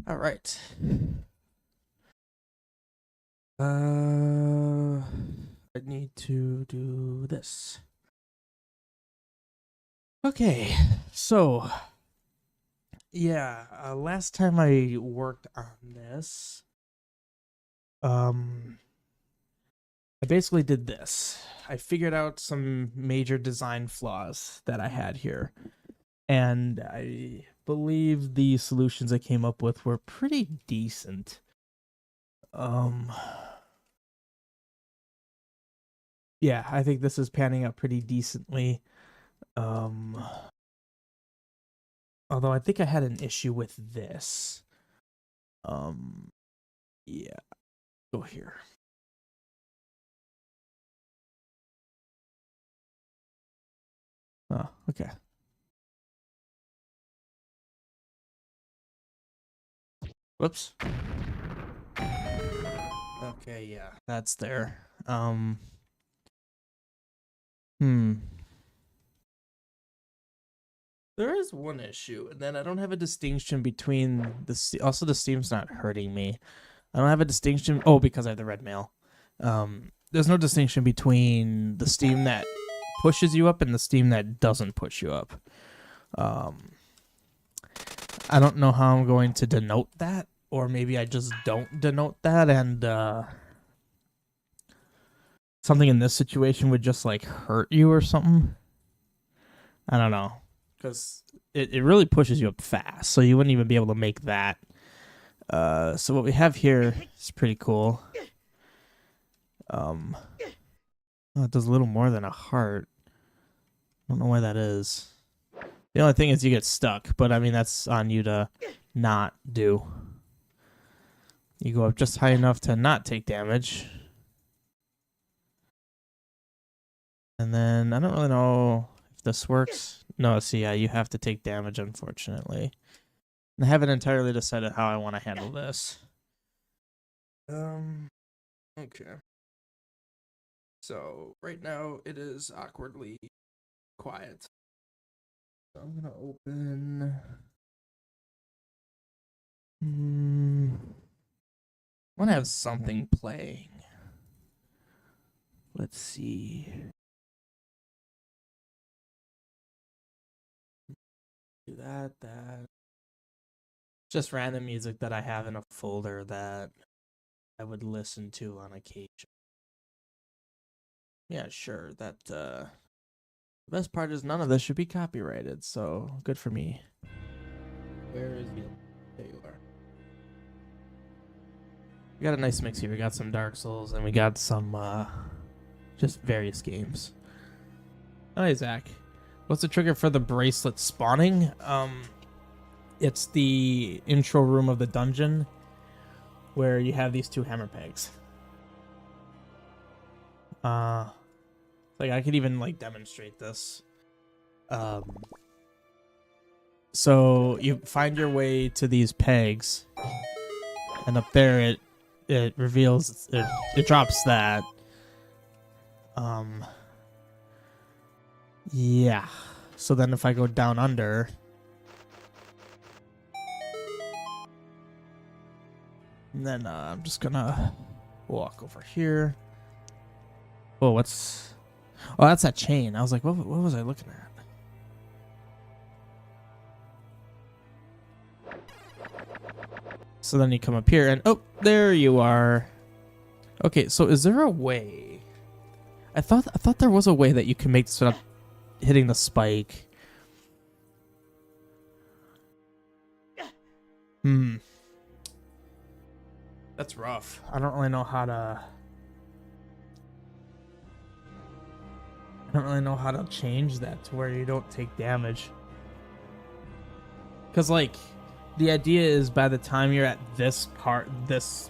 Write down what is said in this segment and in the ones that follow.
All right. I need to do this. Okay, so yeah, last time I worked on this, I basically did this. I figured out some major design flaws that I had here, and I believe the solutions I came up with were pretty decent. Yeah, I think this is panning out pretty decently. Um, Although I think I had an issue with this. Yeah, go here. Oh, okay. Whoops. Okay, yeah, that's there. Hmm. There is one issue, and then I don't have a distinction between the. Also, the Steam's not hurting me. I don't have a distinction. Oh, because I have the red mail. There's no distinction between the Steam that pushes you up and the Steam that doesn't push you up. I don't know how I'm going to denote that, or maybe I just don't denote that, and something in this situation would just like hurt you or something. I don't know, because it really pushes you up fast, so you wouldn't even be able to make that. So what we have here is pretty cool. Oh, it does a little more than a heart. I don't know why that is. The only thing is you get stuck, but I mean that's on you to not do. You go up just high enough to not take damage. And then I don't really know if this works. No, see, yeah, you have to take damage, unfortunately. I haven't entirely decided how I want to handle this. Okay. So right now it is awkwardly quiet. So I'm gonna open. I want to have something playing. Let's see. Do that. Just random music that I have in a folder that I would listen to on occasion. Yeah, sure. The best part is none of this should be copyrighted, so good for me. Where is you? There you are. We got a nice mix here. We got some Dark Souls and we got some just various games. Hi, Zach. What's the trigger for the bracelet spawning? It's the intro room of the dungeon where you have these two hammer pegs. Like I could even like demonstrate this. So you find your way to these pegs, and up there it reveals it drops that. Yeah. So then if I go down under, and then I'm just gonna walk over here. Whoa, what's? Oh, that's that chain. I was like, what was I looking at? So then you come up here, and oh, there you are. Okay, so is there a way? I thought there was a way that you can make this without hitting the spike. That's rough. I don't really know how to change that to where you don't take damage. Because, like, the idea is by the time you're at this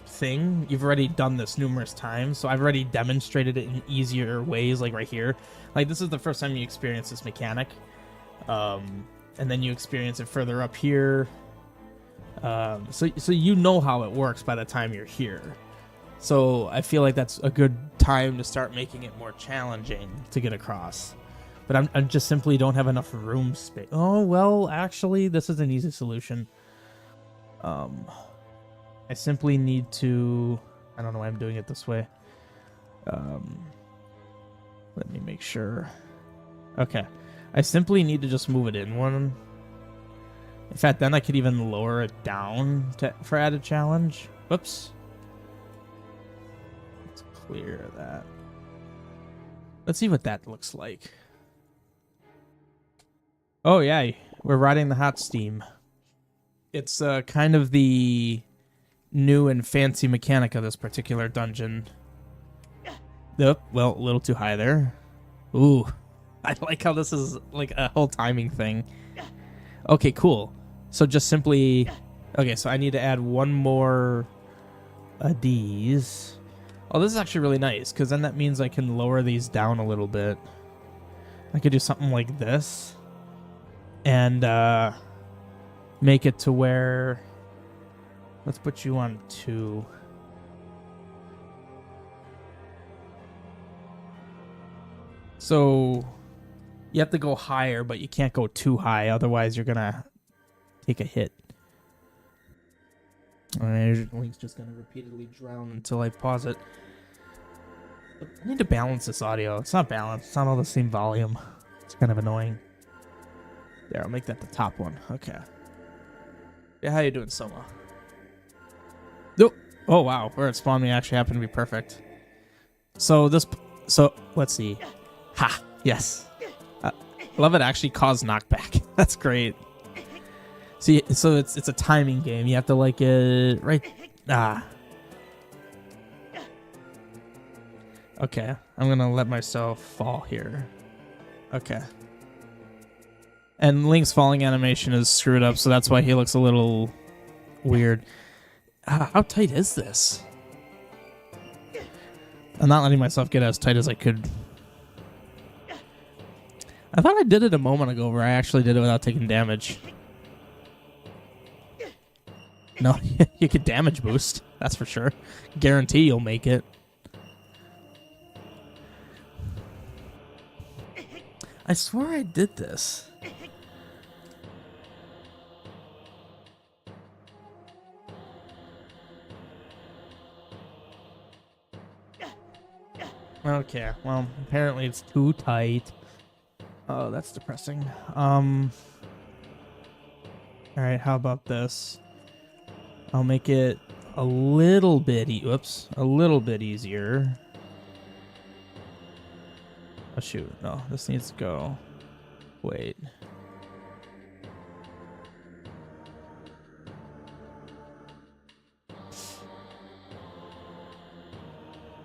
thing, you've already done this numerous times. So I've already demonstrated it in easier ways, like right here. Like, this is the first time you experience this mechanic. And then you experience it further up here. So you know how it works by the time you're here. So I feel like that's a good time to start making it more challenging to get across. But I just simply don't have enough room space. Oh, well, actually, this is an easy solution. I simply need to... I don't know why I'm doing it this way. Let me make sure. Okay. I simply need to just move it in one. In fact, then I could even lower it down for added challenge. Whoops. Let's clear that. Let's see what that looks like. Oh, yeah. We're riding the hot steam. It's kind of the new and fancy mechanic of this particular dungeon. Oh, well, a little too high there. Ooh. I like how this is like a whole timing thing. Okay, cool. So just simply... Okay, so I need to add one more of these. Oh, this is actually really nice, because then that means I can lower these down a little bit. I could do something like this. And make it to where... Let's put you on 2. So... You have to go higher, but you can't go too high, otherwise you're gonna take a hit. Alright, Link's just gonna repeatedly drown until I pause it. I need to balance this audio. It's not balanced. It's not all the same volume. It's kind of annoying. There, I'll make that the top one. Okay. Yeah, how you doing, Soma? Nope. Oh, wow. Where it spawned me actually happened to be perfect. So this... So, let's see. Ha! Yes. Love it actually caused knockback. That's great. See, so it's a timing game. You have to like it right. Ah. Okay, I'm gonna let myself fall here. Okay. And Link's falling animation is screwed up, so that's why he looks a little weird. How tight is this? I'm not letting myself get as tight as I could. I thought I did it a moment ago where I actually did it without taking damage. No, you could damage boost. That's for sure. Guarantee you'll make it. I swore I did this. Okay, well, apparently it's too tight. Oh, that's depressing. Alright, how about this? I'll make it a little bit a little bit easier. Oh shoot, no, this needs to go. Wait.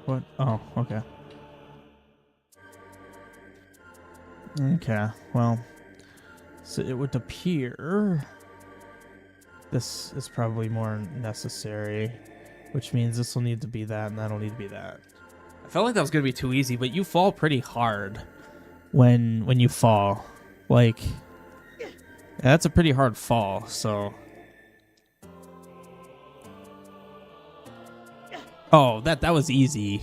What? Oh, okay. Okay, well, so it would appear this is probably more necessary, which means this will need to be that and that'll need to be that. I felt like that was going to be too easy, but you fall pretty hard when you fall. Like, yeah, that's a pretty hard fall, so... Oh, that was easy.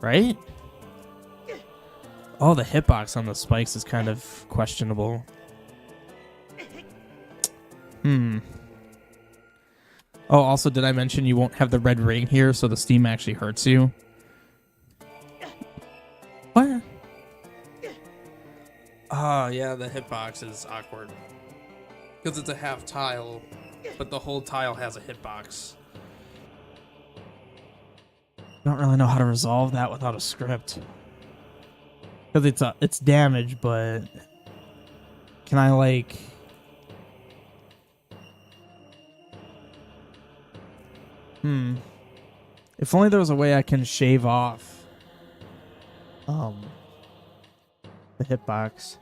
Right? Oh, the hitbox on the spikes is kind of questionable. Oh, also, did I mention you won't have the red ring here, so the steam actually hurts you? What? Oh, yeah, the hitbox is awkward. Because it's a half tile, but the whole tile has a hitbox. Don't really know how to resolve that without a script. Because it's damage, but can I like... If only there was a way I can shave off the hitbox.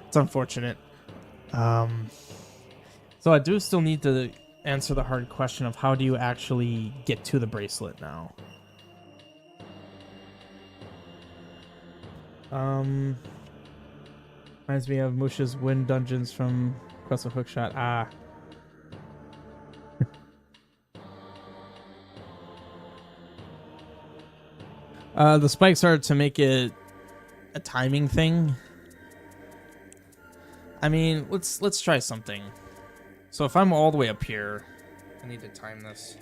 It's unfortunate. So I do still need to answer the hard question of how do you actually get to the bracelet now. Reminds me of Musha's Wind Dungeons from Quest of Hookshot. Ah. The spikes are to make it a timing thing. I mean, let's try something. So if I'm all the way up here, I need to time this.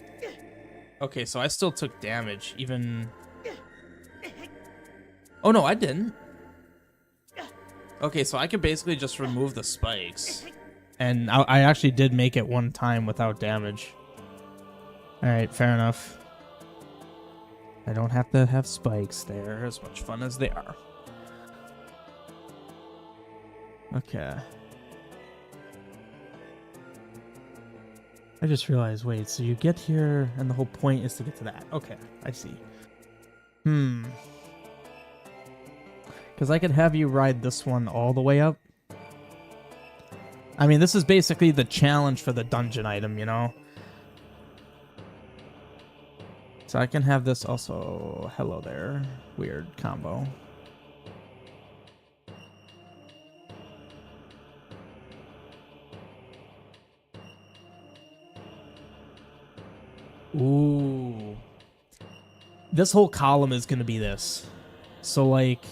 Okay, so I still took damage, even... Oh no, I didn't. Okay, so I could basically just remove the spikes. And I actually did make it one time without damage. Alright, fair enough. I don't have to have spikes there, as much fun as they are. Okay. I just realized, wait, so you get here, and the whole point is to get to that. Okay, I see. Because I could have you ride this one all the way up. I mean, this is basically the challenge for the dungeon item, you know? So I can have this also... Hello there. Weird combo. Ooh. This whole column is going to be this. So, like...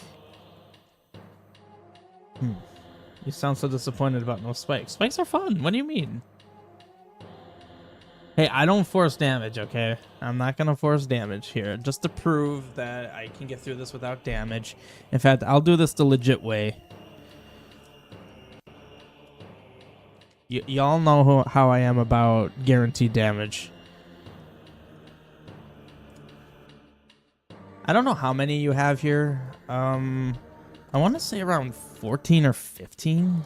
You sound so disappointed about no spikes. Spikes are fun. What do you mean? Hey, I don't force damage, okay? I'm not going to force damage here. Just to prove that I can get through this without damage. In fact, I'll do this the legit way. Y'all know how I am about guaranteed damage. I don't know how many you have here. I want to say around 14 or 15.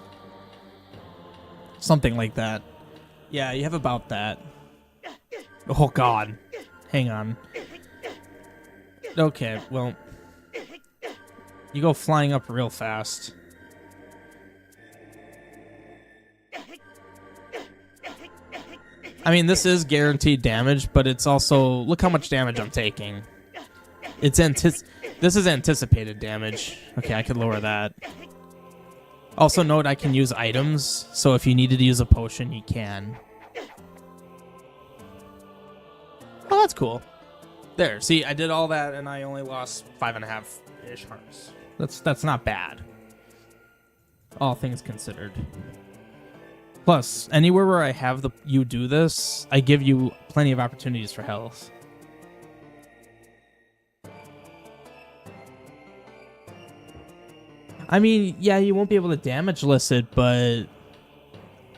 Something like that. Yeah, you have about that. Oh, God. Hang on. Okay, well. You go flying up real fast. I mean, this is guaranteed damage, but it's also... Look how much damage I'm taking. This is anticipated damage. Okay, I could lower that. Also note I can use items, so if you needed to use a potion, you can. Oh, that's cool. There, see, I did all that and I only lost 5.5-ish hearts. That's not bad. All things considered. Plus, anywhere where I have you do this, I give you plenty of opportunities for health. I mean, yeah, you won't be able to damage list it, but...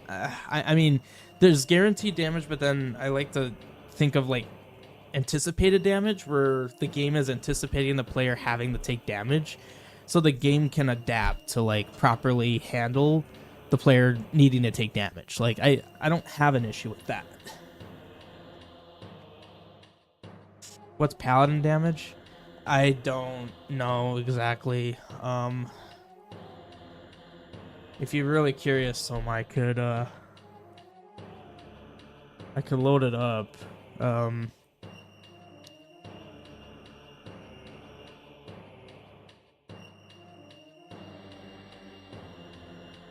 I mean, there's guaranteed damage, but then I like to think of, like, anticipated damage, where the game is anticipating the player having to take damage, so the game can adapt to, like, properly handle the player needing to take damage. Like, I don't have an issue with that. What's paladin damage? I don't know exactly. If you're really curious, I could load it up.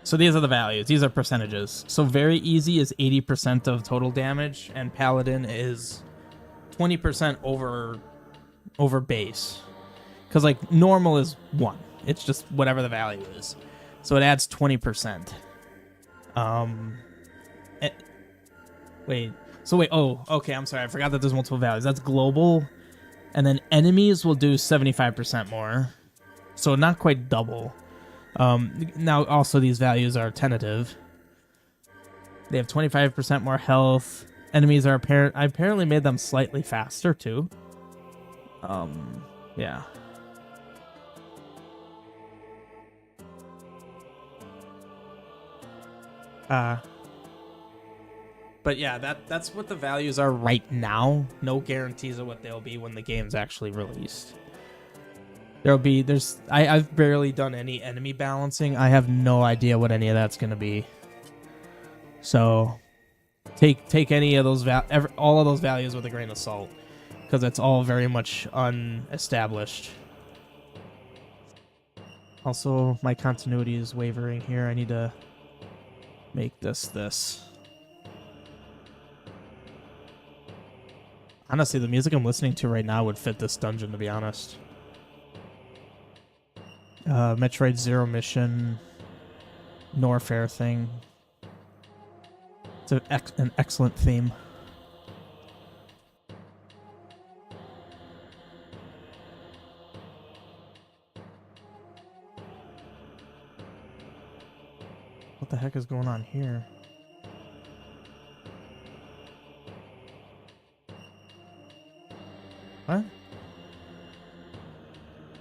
So these are the values. These are percentages. So very easy is 80% of total damage, and paladin is 20% over base. Because like normal is 1. It's just whatever the value is. So it adds 20%. Wait. Oh, okay, I'm sorry. I forgot that there's multiple values. That's global. And then enemies will do 75% more. So not quite double. Now, also, these values are tentative. They have 25% more health. Enemies are I apparently made them slightly faster, too. Yeah. But yeah, that's what the values are right now. No guarantees of what they'll be when the game's actually released. I've barely done any enemy balancing. I have no idea what any of that's gonna be. So take any of those all of those values with a grain of salt, because it's all very much unestablished. Also, my continuity is wavering here. I need to make this. Honestly, the music I'm listening to right now would fit this dungeon, to be honest. Metroid Zero Mission, Norfair thing. It's an excellent theme. What the heck is going on here? What?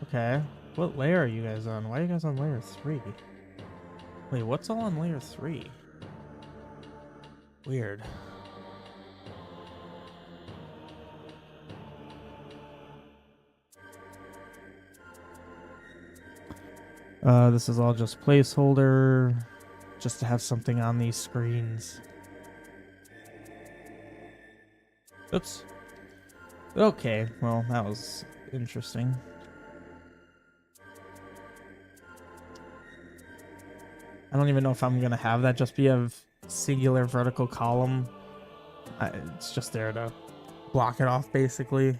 Okay. What layer are you guys on? Why are you guys on layer 3? Wait, what's all on layer 3? Weird. This is all just placeholder, just to have something on these screens. Oops. Okay, well, that was interesting. I don't even know if I'm gonna have that just be a singular vertical column. It's just there to block it off, basically.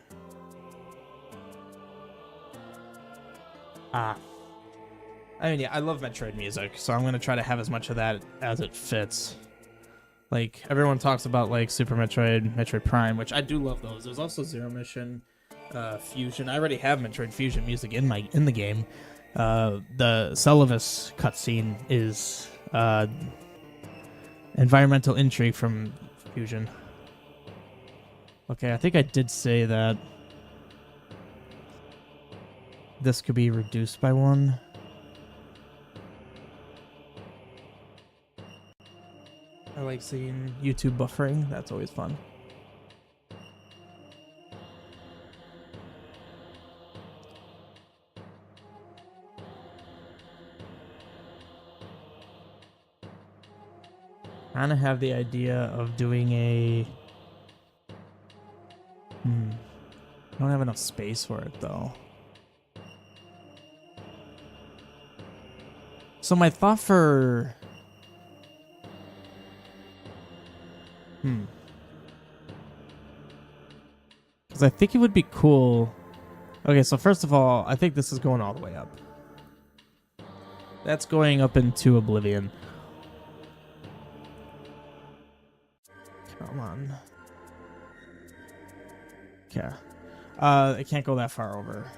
I mean, yeah, I love Metroid music, so I'm gonna try to have as much of that as it fits. Like, everyone talks about, like, Super Metroid, Metroid Prime, which I do love those. There's also Zero Mission, Fusion. I already have Metroid Fusion music in the game. The Celavis cutscene is environmental intrigue from Fusion. Okay, I think I did say that this could be reduced by 1. I like seeing YouTube buffering. That's always fun. I kind of have the idea of doing a... I don't have enough space for it, though. So my thought for... Because I think it would be cool... Okay, so first of all, I think this is going all the way up. That's going up into Oblivion. Come on. Okay. It can't go that far over.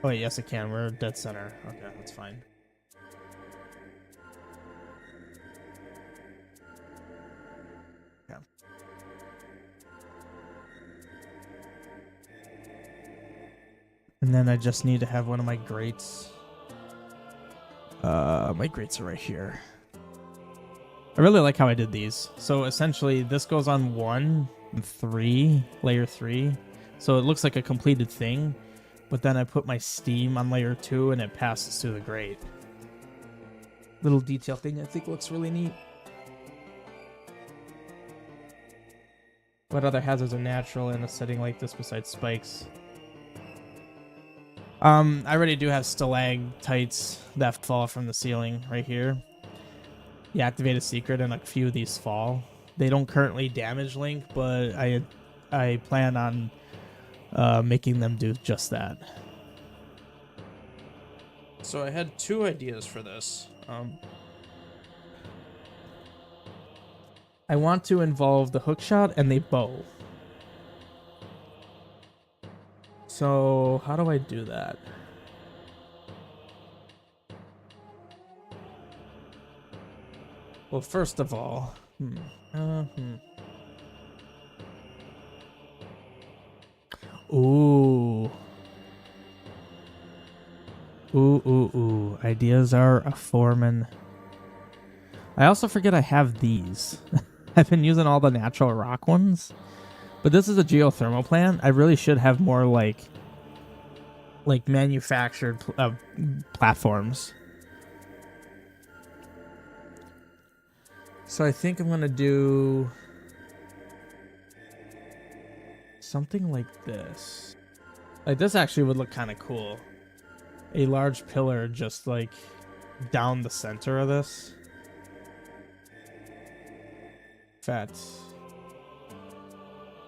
Oh, wait, yes, it can. We're dead center. Okay, that's fine. And then I just need to have one of my grates. My grates are right here. I really like how I did these. So essentially, this goes on 1 and 3, layer 3. So it looks like a completed thing. But then I put my steam on layer 2 and it passes through the grate. Little detail thing I think looks really neat. What other hazards are natural in a setting like this besides spikes? I already do have stalactites that fall from the ceiling right here. You activate a secret and a few of these fall. They don't currently damage Link, but I plan on making them do just that. So I had 2 ideas for this. I want to involve the hookshot and the bow. So how do I do that? Well, first of all, Ooh. Ooh. Ideas are a foreman. I also forget I have these. I've been using all the natural rock ones. But this is a geothermal plant. I really should have more like manufactured platforms. So I think I'm gonna do something like this. Like this actually would look kind of cool. A large pillar just like down the center of this. Fat.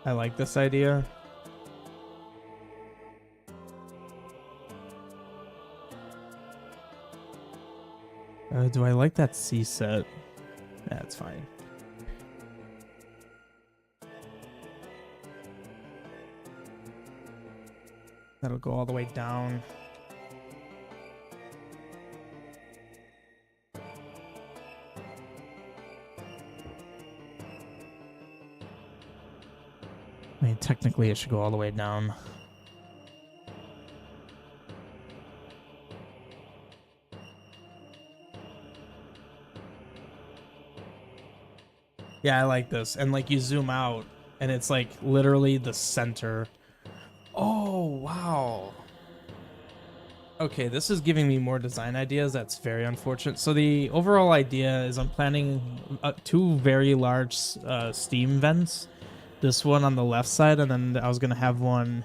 I like this idea. Do I like that C set? That's fine. That'll go all the way down. I mean, technically it should go all the way down. Yeah, I like this. And like you zoom out and it's like literally the center. Oh, wow. Okay, this is giving me more design ideas. That's very unfortunate. So the overall idea is I'm planning 2 very large steam vents. This one on the left side, and then I was going to have one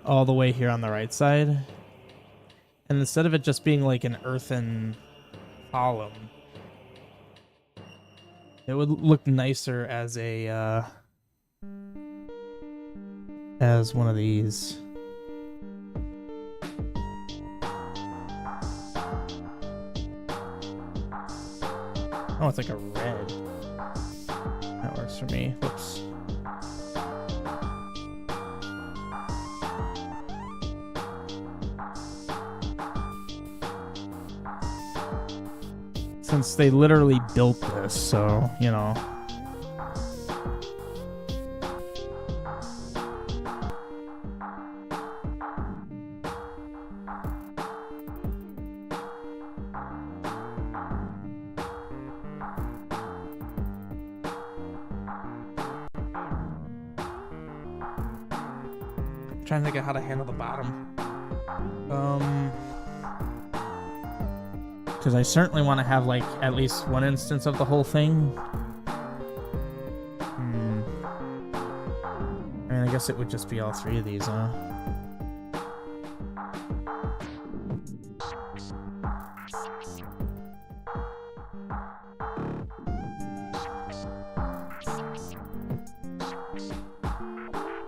all the way here on the right side. And instead of it just being like an earthen column, it would look nicer as a as one of these. Oh, it's like a red. That works for me. Whoops. Since they literally built this, so, you know. Trying to think of how to handle the bottom. Because I certainly want to have like at least one instance of the whole thing. I mean, I guess it would just be all 3 of these, huh?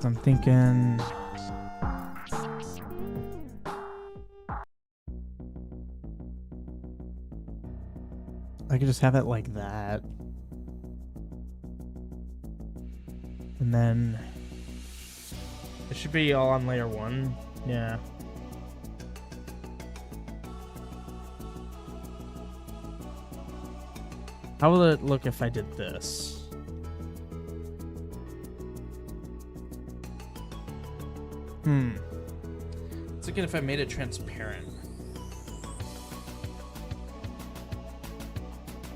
I'm thinking. I could just have it like that. And then it should be all on layer 1. Yeah. How will it look if I did this? Let's look at if I made it transparent.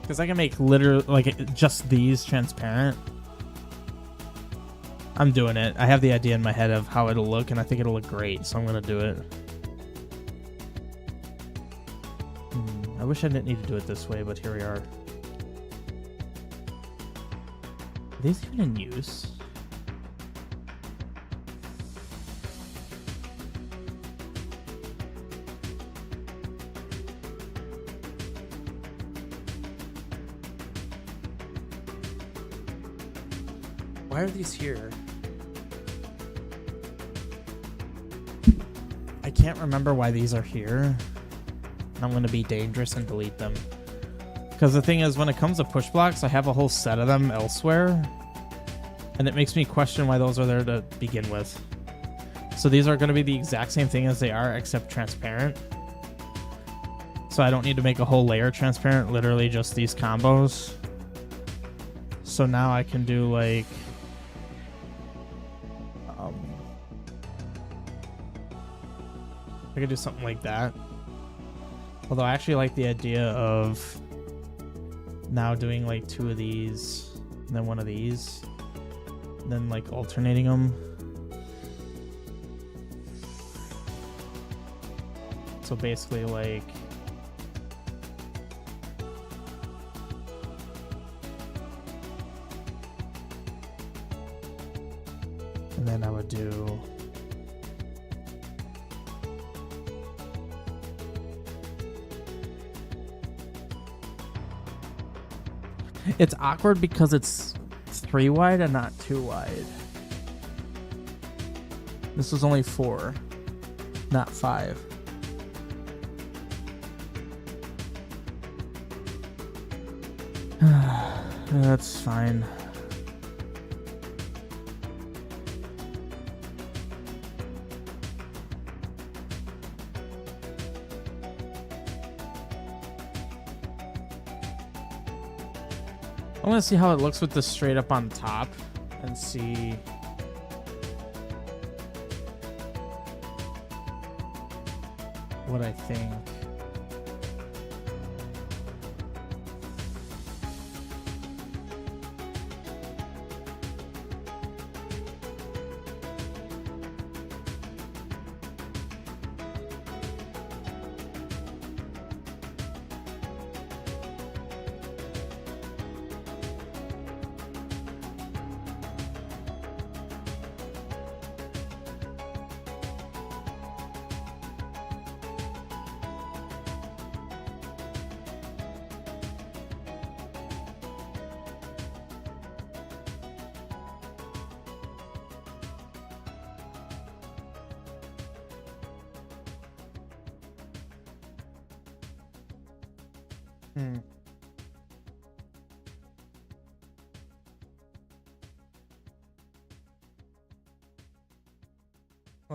Because I can make literally, like, just these transparent. I'm doing it. I have the idea in my head of how it'll look, and I think it'll look great, so I'm going to do it. I wish I didn't need to do it this way, but here we are. Are these even in use? Why are these here? I can't remember why these are here. I'm going to be dangerous and delete them. Because the thing is, when it comes to push blocks, I have a whole set of them elsewhere. And it makes me question why those are there to begin with. So these are going to be the exact same thing as they are, except transparent. So I don't need to make a whole layer transparent, literally just these combos. So now I can do like... I could do something like that. Although I actually like the idea of now doing like 2 of these and then 1 of these. And then like alternating them. So basically like... And then I would do... It's awkward because it's 3 wide and not 2 wide. This was only 4, not 5. That's fine. I want to see how it looks with this straight up on top and see. What I think.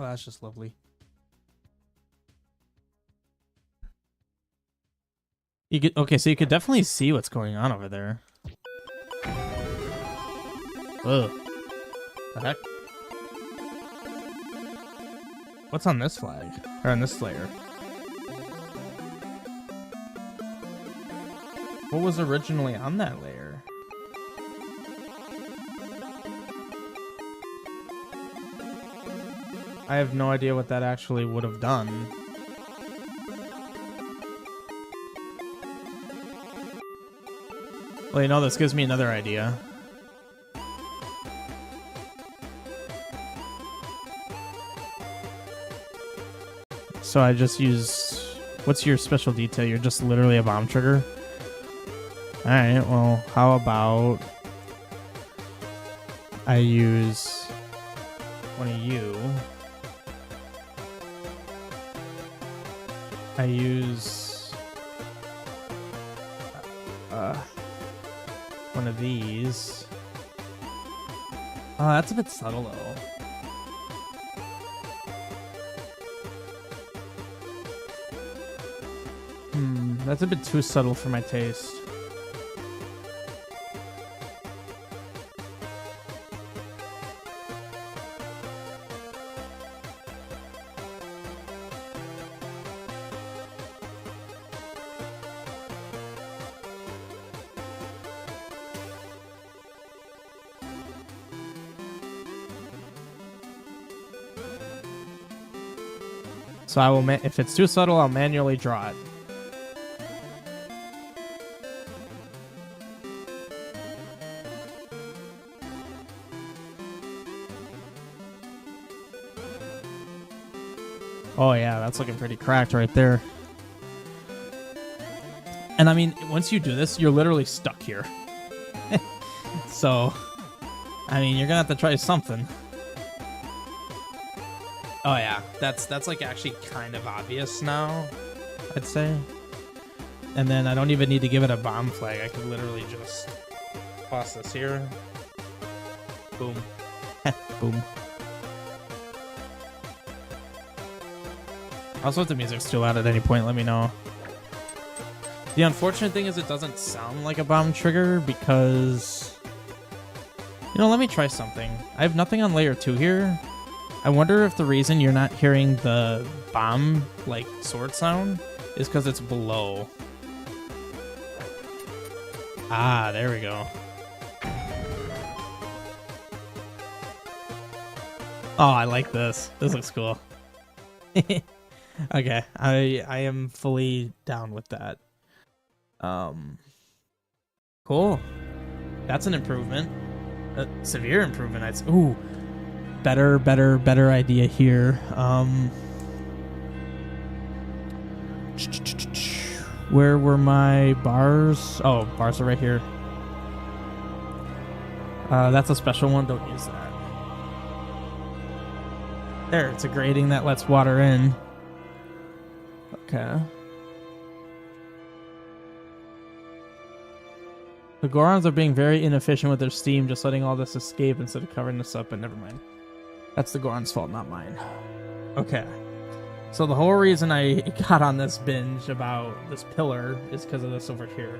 Well, that's just lovely. You could, okay, so you could definitely see what's going on over there. Ugh. The heck? What's on this flag? Or on this layer? What was originally on that layer? I have no idea what that actually would have done. Well, you know, this gives me another idea. So I just use... What's your special detail? You're just literally a bomb trigger? Alright, well, how about... I use... one of you... I use one of these. Oh, that's a bit subtle though. That's a bit too subtle for my taste. So I will, if it's too subtle, I'll manually draw it. Oh yeah, that's looking pretty cracked right there. And I mean, once you do this, you're literally stuck here. So, I mean, you're gonna have to try something. Oh yeah, that's like actually kind of obvious now, I'd say. And then I don't even need to give it a bomb flag. I could literally just toss this here. Boom. Boom. Also, if the music's still out at any point, let me know. The unfortunate thing is it doesn't sound like a bomb trigger because... You know, let me try something. I have nothing on layer 2 here. I wonder if the reason you're not hearing the bomb, like, sword sound is because it's below. Ah, there we go. Oh, I like this. This looks cool. Okay, I am fully down with that. Cool. That's an improvement. A severe improvement, I'd say. Ooh. Better idea here. Where were my bars? Oh, bars are right here. That's a special one. Don't use that. There, it's a grating that lets water in. Okay. The Gorons are being very inefficient with their steam, just letting all this escape instead of covering this up, but never mind. That's the Gorons' fault, not mine. Okay. So the whole reason I got on this binge about this pillar is because of this over here.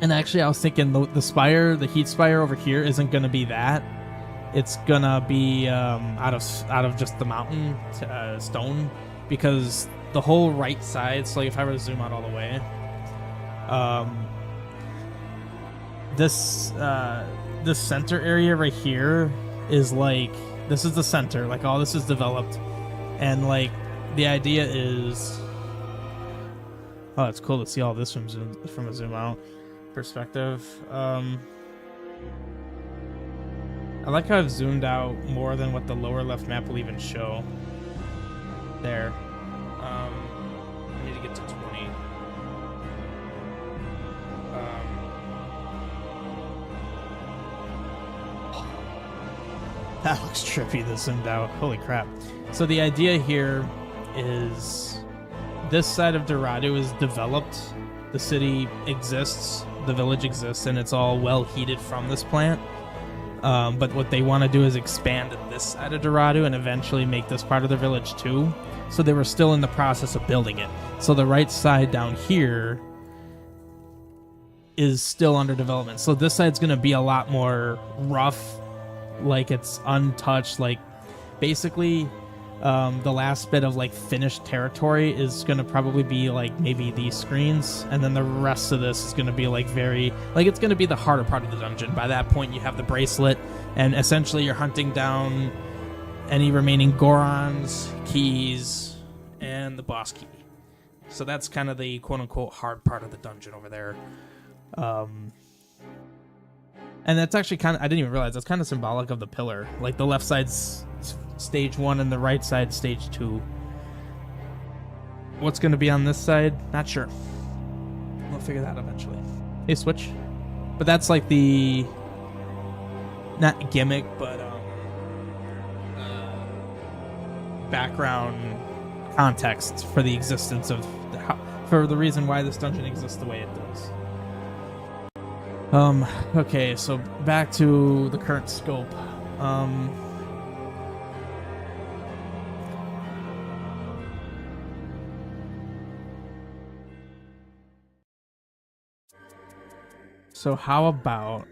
And actually I was thinking the spire, the heat spire over here isn't going to be that. It's going to be out of just the mountain stone, because the whole right side, so like if I were to zoom out all the way, this center area right here is like, this is the center, like all this is developed, and like the idea is, oh, it's cool to see all this from a zoom out perspective. I like how I've zoomed out more than what the lower left map will even show. There. I need to get to 20. That looks trippy, this zoomed out. Holy crap. So the idea here is this side of Dorado is developed. The city exists, the village exists, and it's all well heated from this plant. But what they want to do is expand this side of Dorado and eventually make this part of the village too. So they were still in the process of building it. So the right side down here is still under development. So this side's going to be a lot more rough, like it's untouched. Like basically the last bit of like finished territory is going to probably be like maybe these screens, and then the rest of this is going to be like very, like it's going to be the harder part of the dungeon. By that point you have the bracelet, and essentially you're hunting down any remaining Gorons, keys, and the boss key. So that's kind of the quote-unquote hard part of the dungeon over there. And that's actually kind of, I didn't even realize, that's kind of symbolic of the pillar. Like the left side's stage 1 and the right side stage 2. What's going to be on this side? Not sure. We'll figure that out eventually. Hey, switch. But that's like the, not gimmick, but background context for the existence of for the reason why this dungeon exists the way it does. Okay, so back to the current scope. So how about,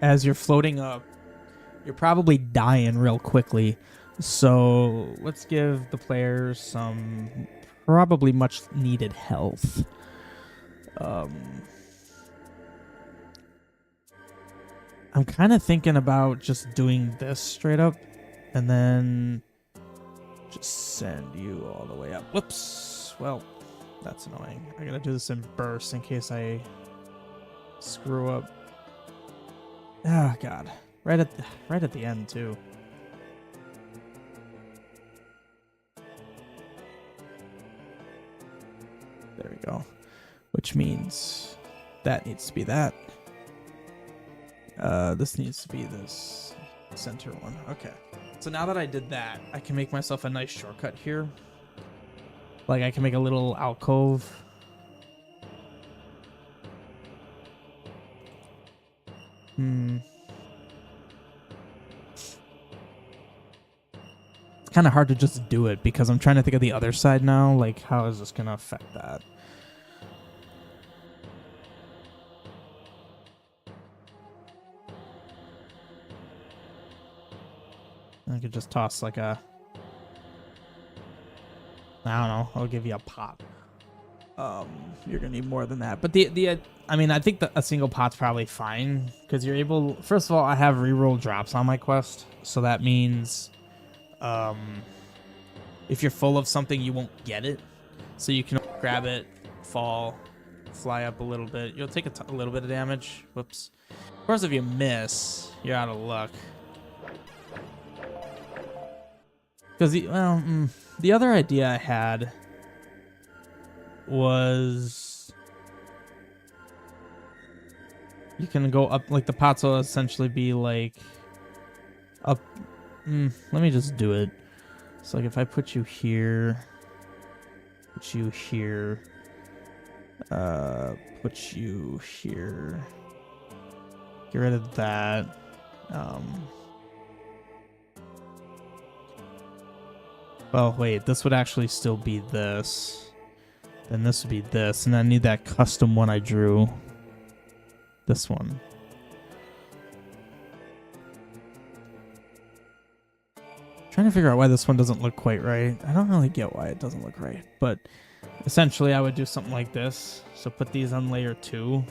as you're floating up, you're probably dying real quickly. So let's give the players some probably much needed health. I'm kind of thinking about just doing this straight up and then just send you all the way up. Whoops. Well, that's annoying. I gotta do this in bursts in case I screw up. Oh god. Right at the end too. There we go. Which means that needs to be that. This needs to be this center one. Okay. So now that I did that, I can make myself a nice shortcut here. Like I can make a little alcove. It's kind of hard to just do it because I'm trying to think of the other side now. Like, how is this going to affect that? I could just toss like a, I don't know, I'll give you a pot. You're gonna need more than that, but I mean, I think that a single pot's probably fine because you're able. First of all, I have reroll drops on my quest, so that means, if you're full of something, you won't get it. So you can grab it, fall, fly up a little bit. You'll take a little bit of damage. Whoops. Of course, if you miss, you're out of luck. Because the other idea I had was you can go up, like the pots will essentially be like up. Let me just do it. So like if I put you here, put you here, Put you here. Get rid of that. Well, wait, this would actually still be this. Then this would be this, and I need that custom one I drew. This one. Trying to figure out why this one doesn't look quite right. I don't really get why it doesn't look right, but essentially I would do something like this. So put these on layer 2.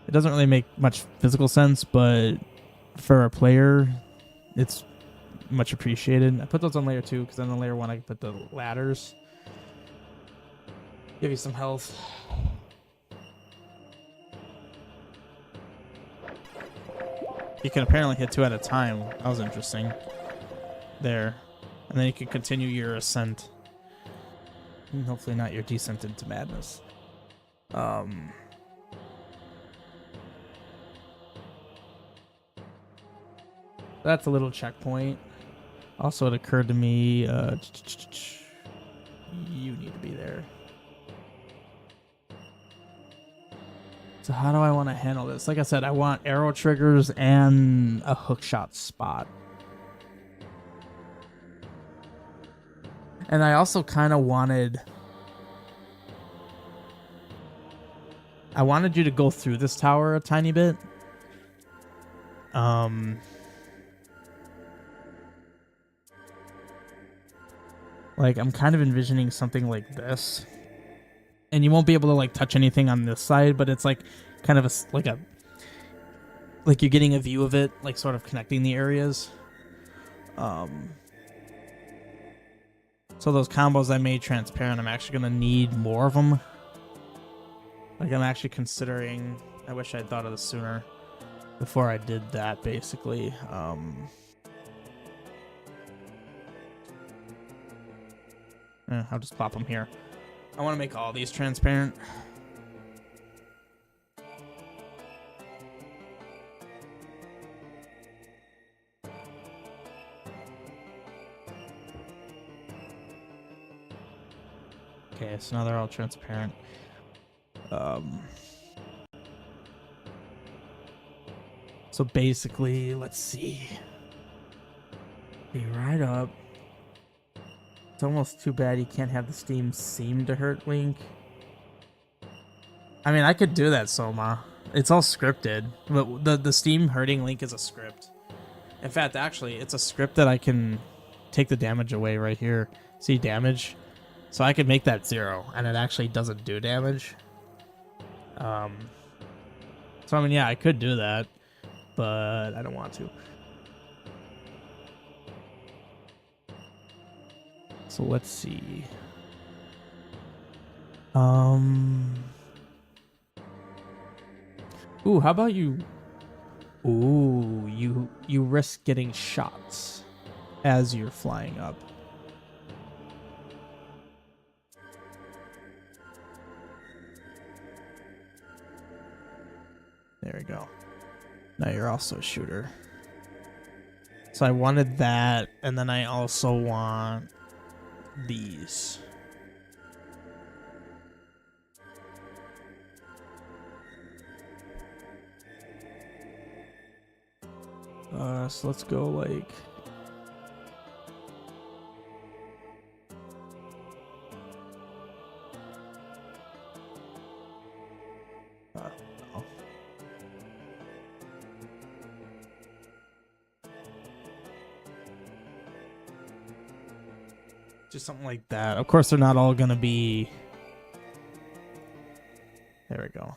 It doesn't really make much physical sense, but for a player, it's much appreciated. I put those on layer 2 because then on layer 1 I can put the ladders. Give you some health. You can apparently hit 2 at a time. That was interesting. There. And then you can continue your ascent. And hopefully not your descent into madness. That's a little checkpoint. Also, it occurred to me, you need to be there. So how do I want to handle this? Like I said, I want arrow triggers and a hookshot spot. And I also kind of wanted... I wanted you to go through this tower a tiny bit. Like, I'm kind of envisioning something like this. And you won't be able to, like, touch anything on this side, but it's, like, kind of like you're getting a view of it, like, sort of connecting the areas. So those combos I made transparent, I'm actually going to need more of them. Like, I'm actually considering... I wish I'd thought of this sooner before I did that, basically. I'll just plop them here. I want to make all these transparent. Okay, so now they're all transparent. So basically, let's see. Be right up. It's almost too bad you can't have the steam seem to hurt Link. I mean, I could do that, Soma. It's all scripted. But the steam hurting Link is a script. In fact, actually, it's a script that I can take the damage away right here. See damage? So I could make that 0, and it actually doesn't do damage. So, I mean, yeah, I could do that, but I don't want to. So let's see. Ooh, how about you? Ooh, you risk getting shots as you're flying up. There we go. Now you're also a shooter. So I wanted that, and then I also want these. So let's go like... no. Just something like that. Of course, they're not all gonna be... There we go.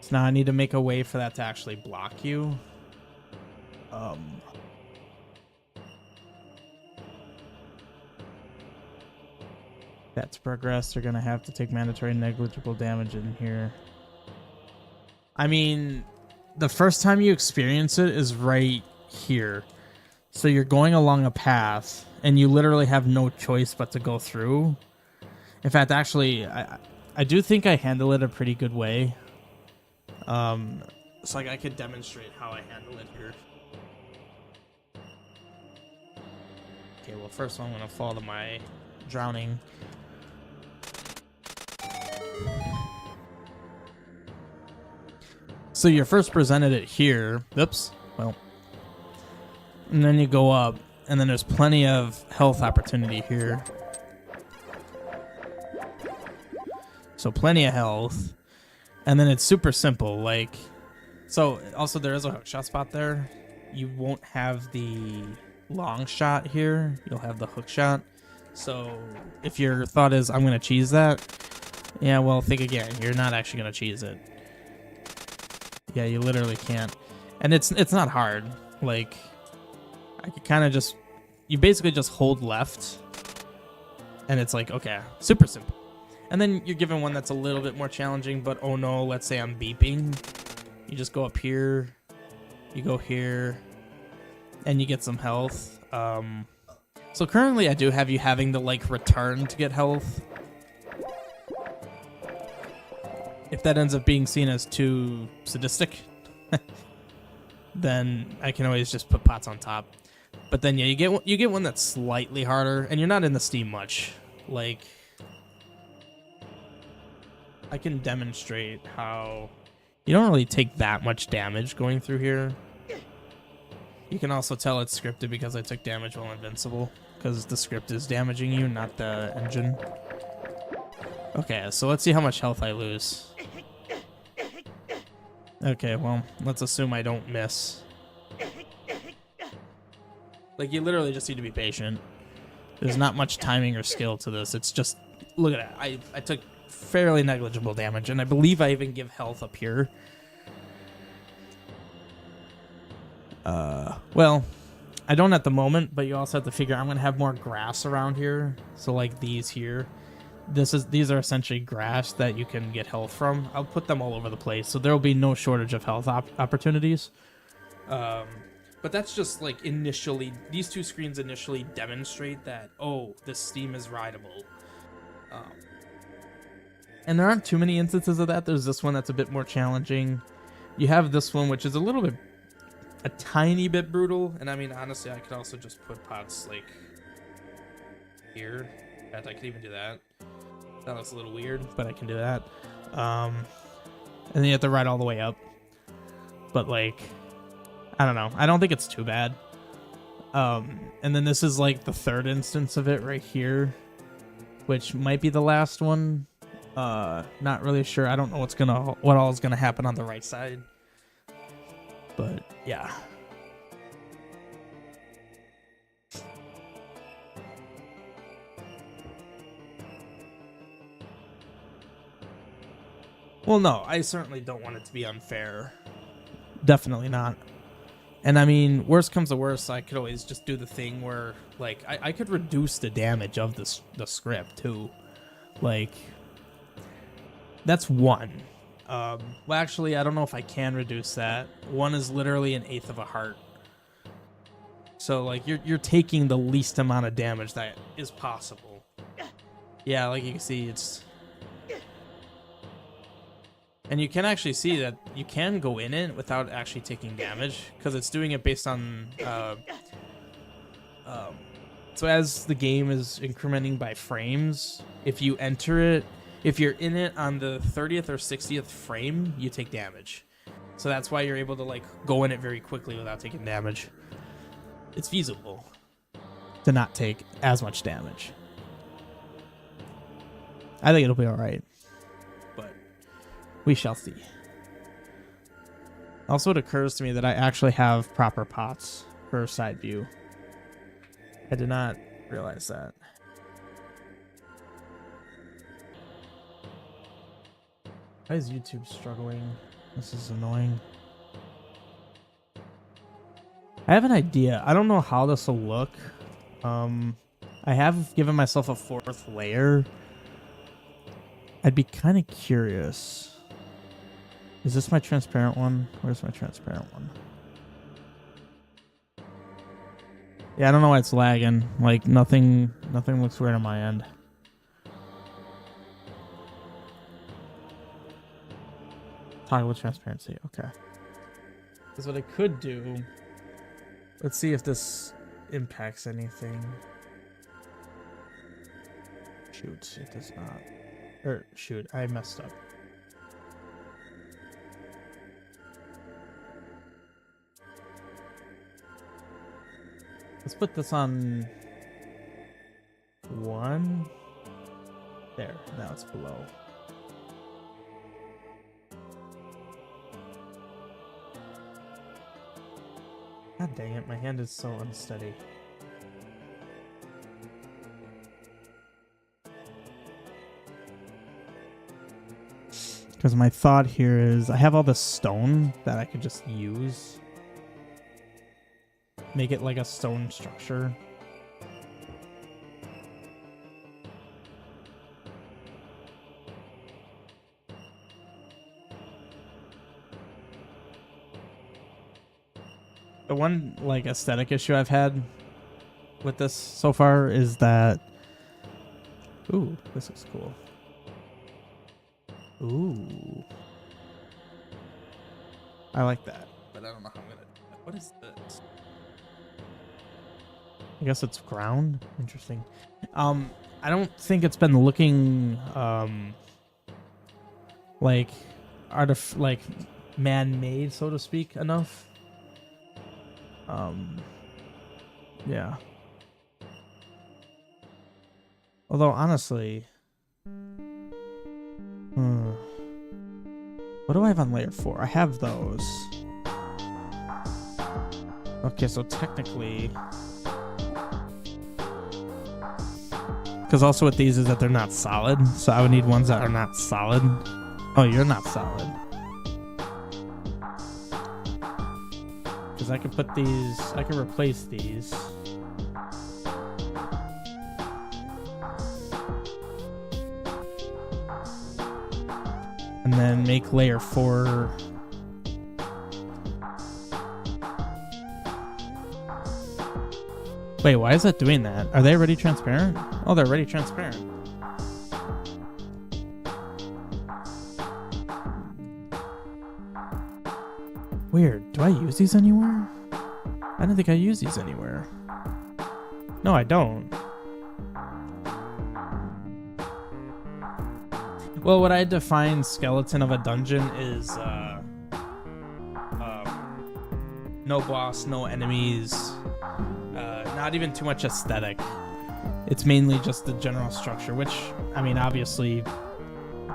So now I need to make a way for that to actually block you. That to progress, they're gonna have to take mandatory negligible damage in here. I mean, the first time you experience it is right here. So you're going along a path, and you literally have no choice but to go through. In fact, actually, I do think I handle it a pretty good way. So like I could demonstrate how I handle it here. Okay, well first I'm gonna fall to my drowning. So you're first presented it here. Oops. Well. And then you go up, and then there's plenty of health opportunity here. So plenty of health. And then it's super simple, like... So, also there is a hookshot spot there. You won't have the long shot here. You'll have the hookshot. So, if your thought is, I'm going to cheese that, yeah, well, think again. You're not actually going to cheese it. Yeah, you literally can't. And it's not hard. Like, I could kind of just... You basically just hold left, and it's like, okay, super simple. And then you're given one that's a little bit more challenging, but oh no, let's say I'm beeping. You just go up here, you go here, and you get some health. So currently I do have you having to like return to get health. If that ends up being seen as too sadistic, then I can always just put pots on top. But then yeah, you get one that's slightly harder, and you're not in the steam much. Like, I can demonstrate how you don't really take that much damage going through here. You can also tell it's scripted because I took damage while invincible, because the script is damaging you, not the engine. Okay, so let's see how much health I lose. Okay, well, let's assume I don't miss. Like, you literally just need to be patient. There's not much timing or skill to this. It's just, look at that. I took fairly negligible damage, and I believe I even give health up here. Well, I don't at the moment, but you also have to figure I'm going to have more grass around here. So, like these here. These are essentially grass that you can get health from. I'll put them all over the place, so there will be no shortage of health opportunities. But that's just like initially, these two screens initially demonstrate that, oh, this steam is rideable. And there aren't too many instances of that. There's this one that's a bit more challenging. You have this one, which is a tiny bit brutal. And I mean, honestly, I could also just put pots like here. In fact, I could even do that. That looks a little weird, but I can do that. And then you have to ride all the way up. But like, I don't know. I don't think it's too bad. And then this is like the third instance of it right here, which might be the last one. Not really sure. I don't know what all is gonna happen on the right side. But yeah. Well, no, I certainly don't want it to be unfair. Definitely not. And I mean, worst comes to worst, I could always just do the thing where, like, I could reduce the damage of the script too. Like, that's one. Well, actually, I don't know if I can reduce that. One is literally 1/8 of a heart. So, like, you're taking the least amount of damage that is possible. Yeah, like you can see, it's... And you can actually see that you can go in it without actually taking damage, because it's doing it based on... so as the game is incrementing by frames, if you enter it, if you're in it on the 30th or 60th frame, you take damage. So that's why you're able to like go in it very quickly without taking damage. It's feasible to not take as much damage. I think it'll be all right, but we shall see. Also, it occurs to me that I actually have proper pots for side view. I did not realize that. Why is YouTube struggling? This is annoying. I have an idea. I don't know how this will look. I have given myself a 4th layer. I'd be kind of curious. Is this my transparent one? Where's my transparent one? Yeah, I don't know why it's lagging. Like, nothing looks weird on my end. Toggle with transparency. Okay. Is what I could do. Let's see if this impacts anything. Shoot, it does not. Or shoot, I messed up. Let's put this on 1. There, now it's below. God dang it, my hand is so unsteady. Because my thought here is I have all this stone that I could just use. Make it like a stone structure. The one like aesthetic issue I've had with this so far is that, ooh, this is cool. Ooh, I like that, but I don't know how I'm gonna do that. What is this? I guess it's ground. Interesting. I don't think it's been looking like like man-made, so to speak, enough. Yeah. Although honestly, what do I have on layer 4? I have those. Okay, so technically, because also with these is that they're not solid, so I would need ones that are not solid. Oh, you're not solid. Because I could put these, I could replace these. And then make layer 4. Wait, why is that doing that? Are they already transparent? Oh, they're already transparent. Weird. Do I use these anywhere? I don't think I use these anywhere. No, I don't. Well, what I define skeleton of a dungeon is no boss, no enemies, not even too much aesthetic. It's mainly just the general structure, which, I mean, obviously,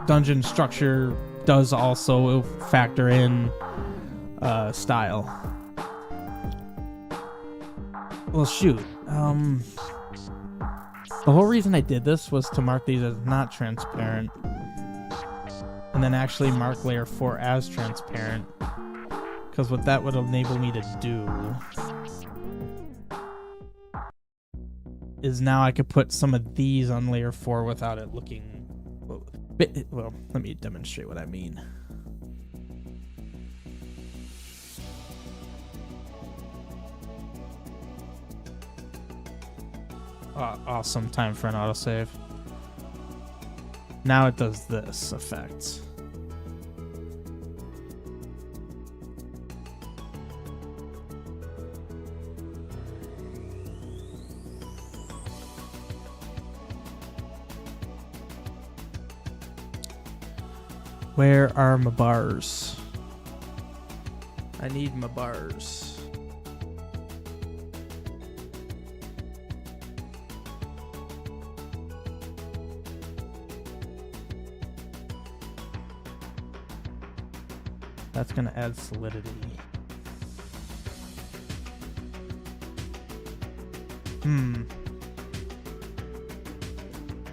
dungeon structure does also factor in style. Well, shoot. The whole reason I did this was to mark these as not transparent, and then actually mark layer 4 as transparent, because what that would enable me to do is now I could put some of these on layer 4 without it looking... Well, let me demonstrate what I mean. Awesome, time for an autosave. Now it does this effect. Where are my bars? I need my bars. That's gonna add solidity.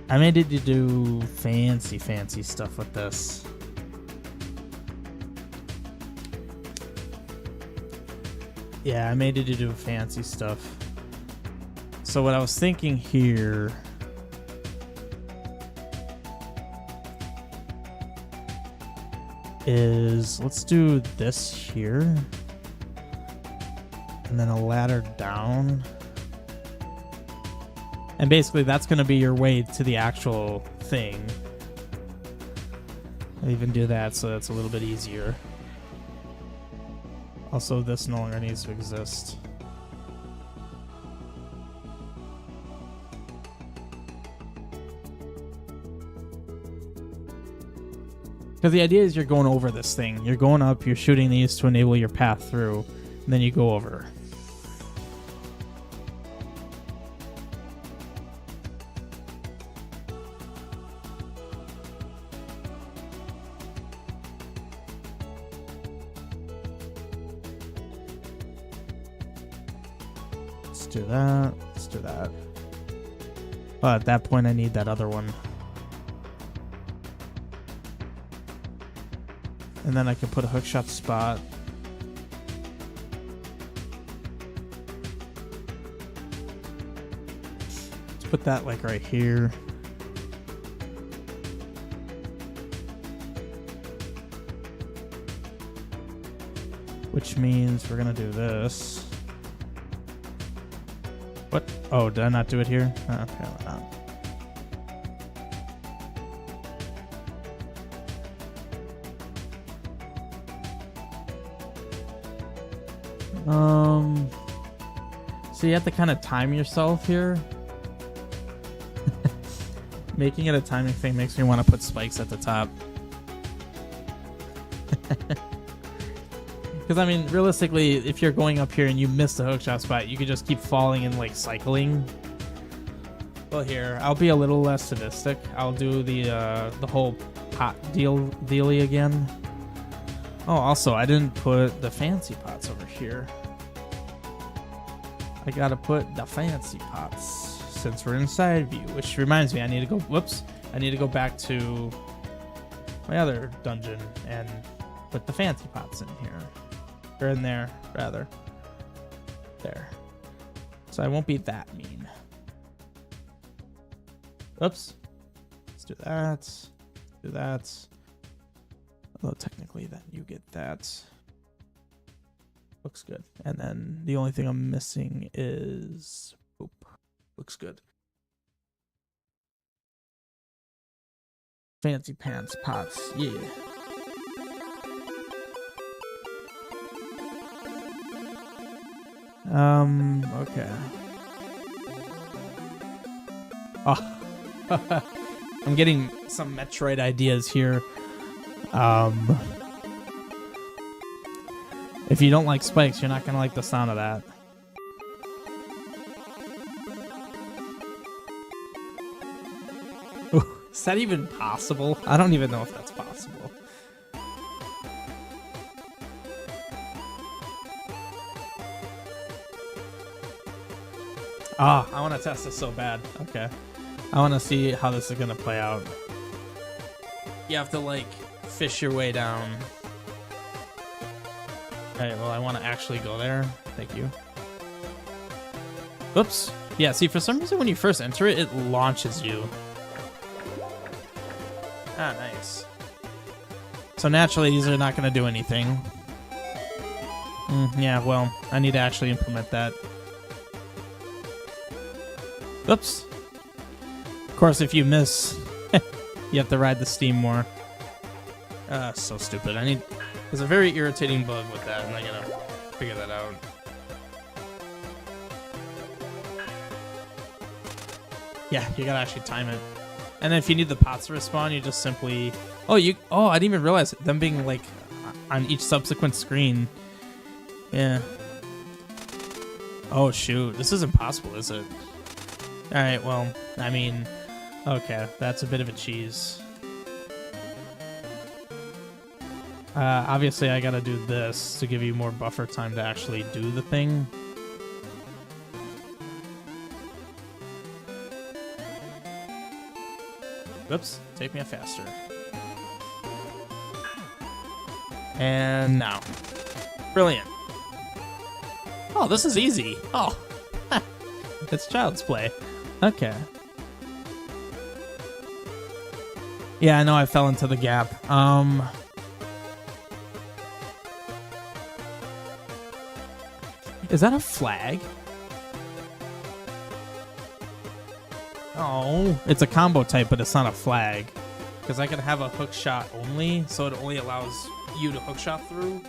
I may need to do fancy stuff with this. Yeah, I may need to do fancy stuff. So what I was thinking here is, let's do this here, and then a ladder down, and basically that's going to be your way to the actual thing. I'll even do that so that's a little bit easier. Also, this no longer needs to exist. Because the idea is you're going over this thing. You're going up, you're shooting these to enable your path through, and then you go over. Let's do that. Let's do that. Oh, at that point, I need that other one. And then I can put a hookshot spot. Let's put that like right here. Which means we're gonna do this. What? Oh, did I not do it here? Oh, okay, why not? So you have to kind of time yourself here. Making it a timing thing makes me want to put spikes at the top. Because, I mean, realistically, if you're going up here and you miss the hookshot spot, you could just keep falling and, like, cycling. Well, here, I'll be a little less sadistic. I'll do the whole pot dealy again. Oh, also, I didn't put the fancy pots over here. I gotta put the fancy pots since we're in side view, which reminds me, I need to go, whoops, I need to go back to my other dungeon and put the fancy pots in here. Or in there, rather. There. So I won't be that mean. Oops. Let's do that. Do that. Although technically then you get that. Looks good. And then the only thing I'm missing is... Oop. Looks good. Fancy pants pots. Yeah. Okay. Oh. I'm getting some Metroid ideas here. If you don't like spikes, you're not gonna like the sound of that. Ooh, is that even possible? I don't even know if that's possible. Ah, I want to test this so bad. Okay. I want to see how this is gonna play out. You have to, like, fish your way down. Alright, well, I want to actually go there. Thank you. Oops. Yeah, see, for some reason when you first enter it, it launches you. Ah, nice. So naturally, these are not going to do anything. Yeah, well, I need to actually implement that. Oops. Of course, if you miss, you have to ride the steam more. So stupid. There's a very irritating bug with that, and I gotta figure that out. Yeah, you gotta actually time it. And then if you need the pots to respawn, you just simply... Oh, I didn't even realize them being, like, on each subsequent screen. Yeah. Oh, shoot. This is impossible, is it? Alright, well, I mean... Okay, that's a bit of a cheese. Obviously, I gotta do this to give you more buffer time to actually do the thing. Whoops, take me up faster. And now. Brilliant. Oh, this is easy. Oh, it's child's play. Okay. Yeah, I know I fell into the gap. Is that a flag? Oh, it's a combo type, but it's not a flag. Because I could have a hook shot only, so it only allows you to hook shot through.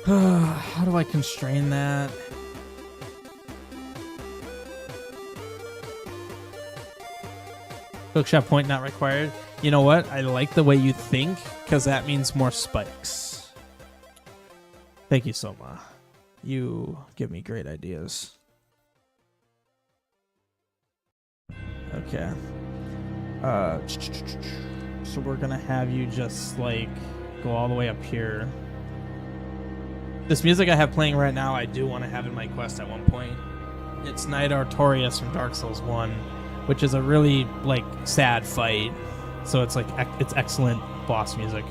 How do I constrain that? Hookshot point not required. You know what? I like the way you think, because that means more spikes. Thank you, Soma. You give me great ideas. Okay. So we're gonna have you just like go all the way up here. This music I have playing right now, I do want to have in my quest at one point. It's Knight Artorias from Dark Souls 1, which is a really like sad fight. So it's like it's excellent boss music.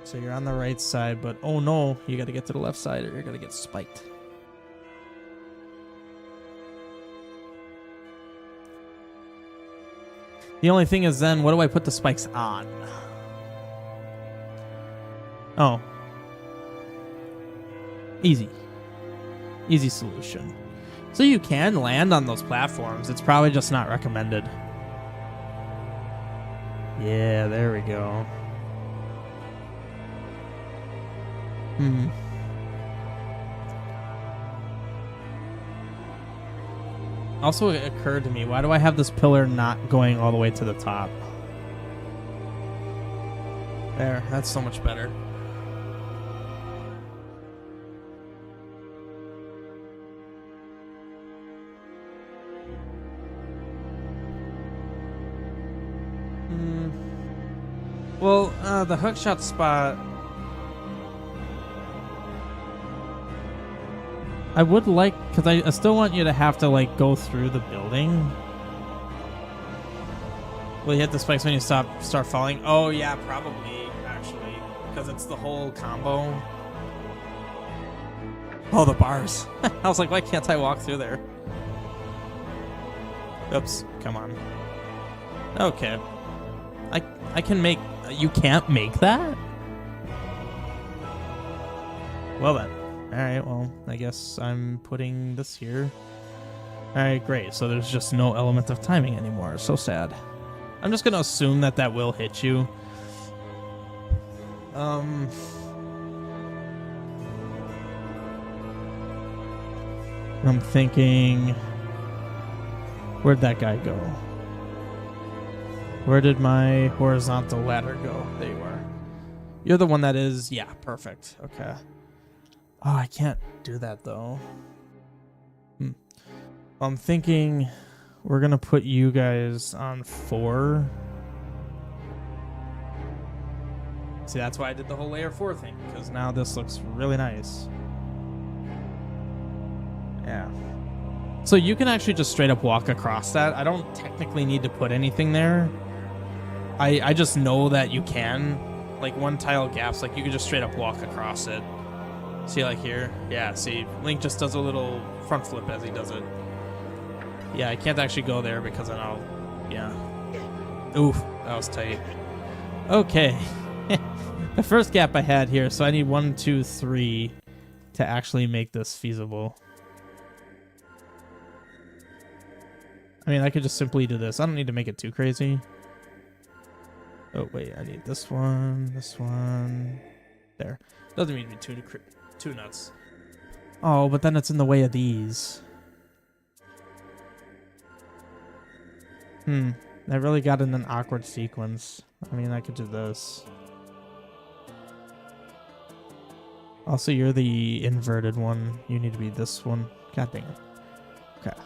So you're on the right side, but oh no, you got to get to the left side or you're gonna get spiked. The only thing is then, what do I put the spikes on? Oh. Easy. Easy solution. So you can land on those platforms. It's probably just not recommended. Yeah, there we go. Also, it occurred to me, why do I have this pillar not going all the way to the top? There, that's so much better. Well, the hookshot spot... I would like, because I still want you to have to like go through the building. Will you hit the spikes when you start falling? Oh yeah, probably actually, because it's the whole combo. Oh, the bars! I was like, why can't I walk through there? Oops, come on. Okay, I can make. You can't make that? Well then. Alright, well, I guess I'm putting this here. Alright, great. So there's just no element of timing anymore. So sad. I'm just going to assume that that will hit you. I'm thinking... Where'd that guy go? Where did my horizontal ladder go? There you are. You're the one that is... Yeah, perfect. Okay. Oh, I can't do that, though. I'm thinking we're going to put you guys on 4. See, that's why I did the whole layer 4 thing, because now this looks really nice. Yeah. So you can actually just straight up walk across that. I don't technically need to put anything there. I just know that you can. Like, one tile gaps, like, you can just straight up walk across it. See, like here? Yeah, see, Link just does a little front flip as he does it. Yeah, I can't actually go there because then I'll... Yeah. Oof, that was tight. Okay. The first gap I had here, so I need 1, 2, 3 to actually make this feasible. I mean, I could just simply do this. I don't need to make it too crazy. Oh, wait, I need this one, there. Doesn't need to be too nuts. Oh, but then it's in the way of these. I really got in an awkward sequence. I mean, I could do this. Also, you're the inverted one. You need to be this one. God dang it. Okay.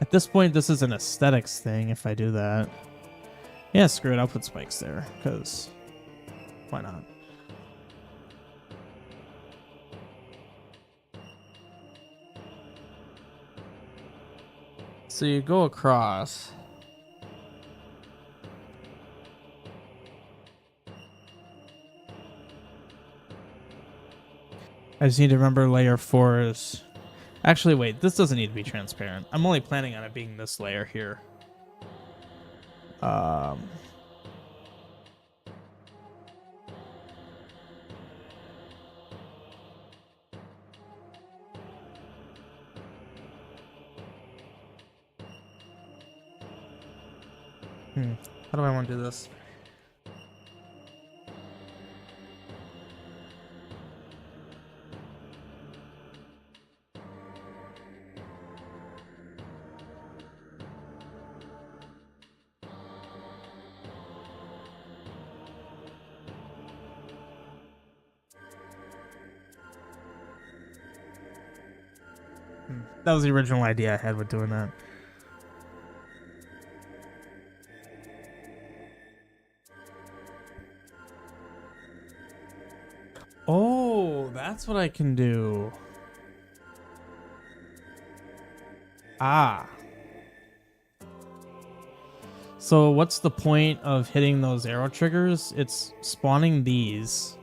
At this point, this is an aesthetics thing if I do that. Yeah, screw it. I'll put spikes there, because why not? So you go across. I just need to remember layer 4 is... Actually, wait, this doesn't need to be transparent. I'm only planning on it being this layer here. How do I want to do this? That was the original idea I had with doing that. Oh, that's what I can do. Ah. So what's the point of hitting those arrow triggers? It's spawning these.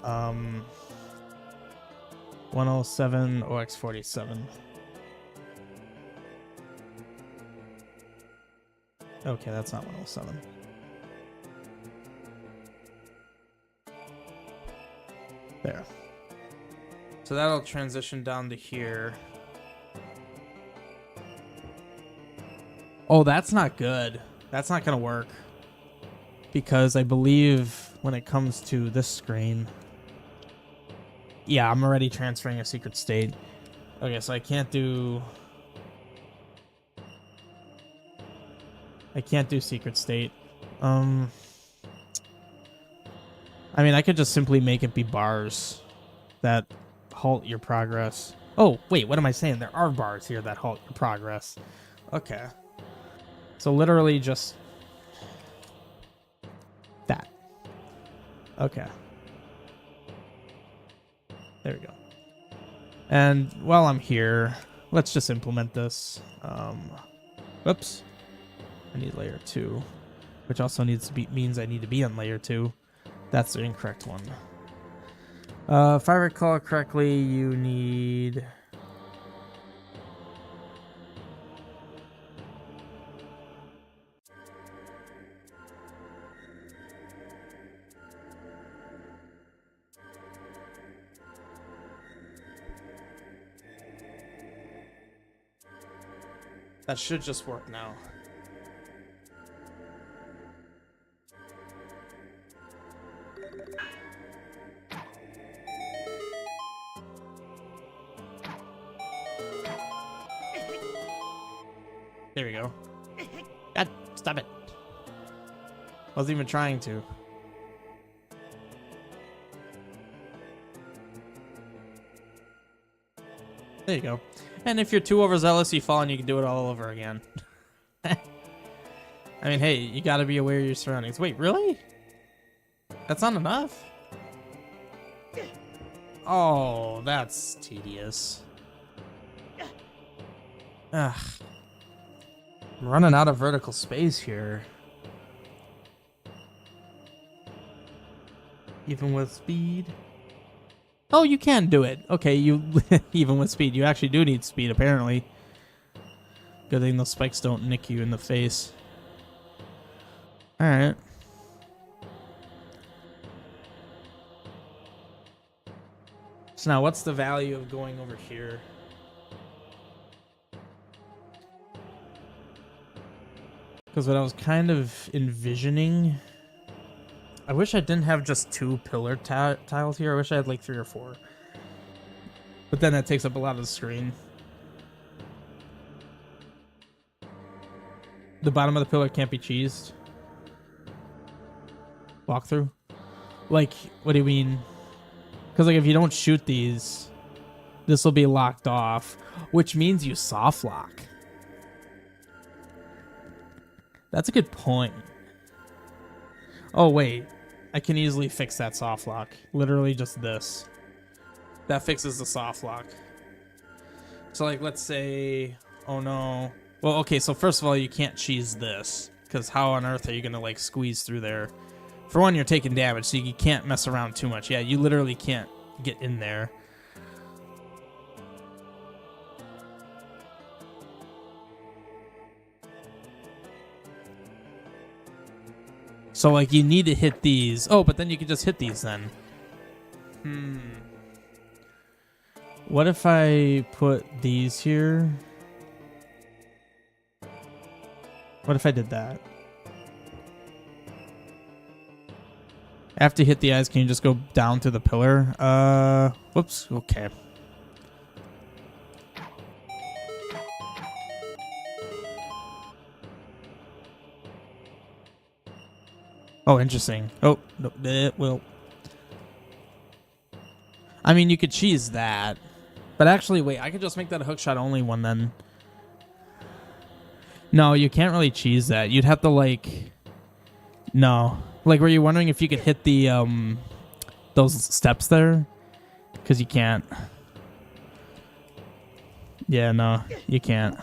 107 OX47. Okay, that's not 107. There. So that'll transition down to here. Oh, that's not good. That's not going to work. Because I believe when it comes to this screen... Yeah, I'm already transferring a secret state. Okay, so I can't do secret state. I mean, I could just simply make it be bars that halt your progress. Oh, wait, what am I saying? There are bars here that halt your progress. Okay. So literally just that. Okay. There we go. And while I'm here, let's just implement this. Whoops. I need layer 2, which also means I need to be on layer 2. That's the incorrect one. If I recall correctly, you need... That should just work now. There we go. God, stop it. Wasn't even trying to. There you go. And if you're too overzealous, you fall and you can do it all over again. I mean, hey, you gotta be aware of your surroundings. Wait, really? That's not enough? Oh, that's tedious. Ugh. I'm running out of vertical space here. Even with speed? Oh, you can do it. Okay, you even with speed. You actually do need speed, apparently. Good thing those spikes don't nick you in the face. Alright. So now, what's the value of going over here? Because what I was kind of envisioning... I wish I didn't have just 2 pillar tiles here. I wish I had like 3 or 4. But then that takes up a lot of the screen. The bottom of the pillar can't be cheesed. Walk through? Like, what do you mean? Because like if you don't shoot these, this will be locked off, which means you soft lock. That's a good point. Oh, wait. I can easily fix that soft lock. Literally just this. That fixes the soft lock. So, like, let's say... Oh, no. Well, okay, so first of all, you can't cheese this. Because how on earth are you going to, like, squeeze through there? For one, you're taking damage, so you can't mess around too much. Yeah, you literally can't get in there. So, like, you need to hit these. Oh, but then you can just hit these then. What if I put these here? What if I did that? After you hit the eyes, can you just go down to the pillar? Whoops. Okay. Oh, interesting. Oh, no, well. I mean, you could cheese that. But actually, wait, I could just make that a hookshot only one then. No, you can't really cheese that. You'd have to, like... No. Like, were you wondering if you could hit the, those steps there? Because you can't. Yeah, no, you can't.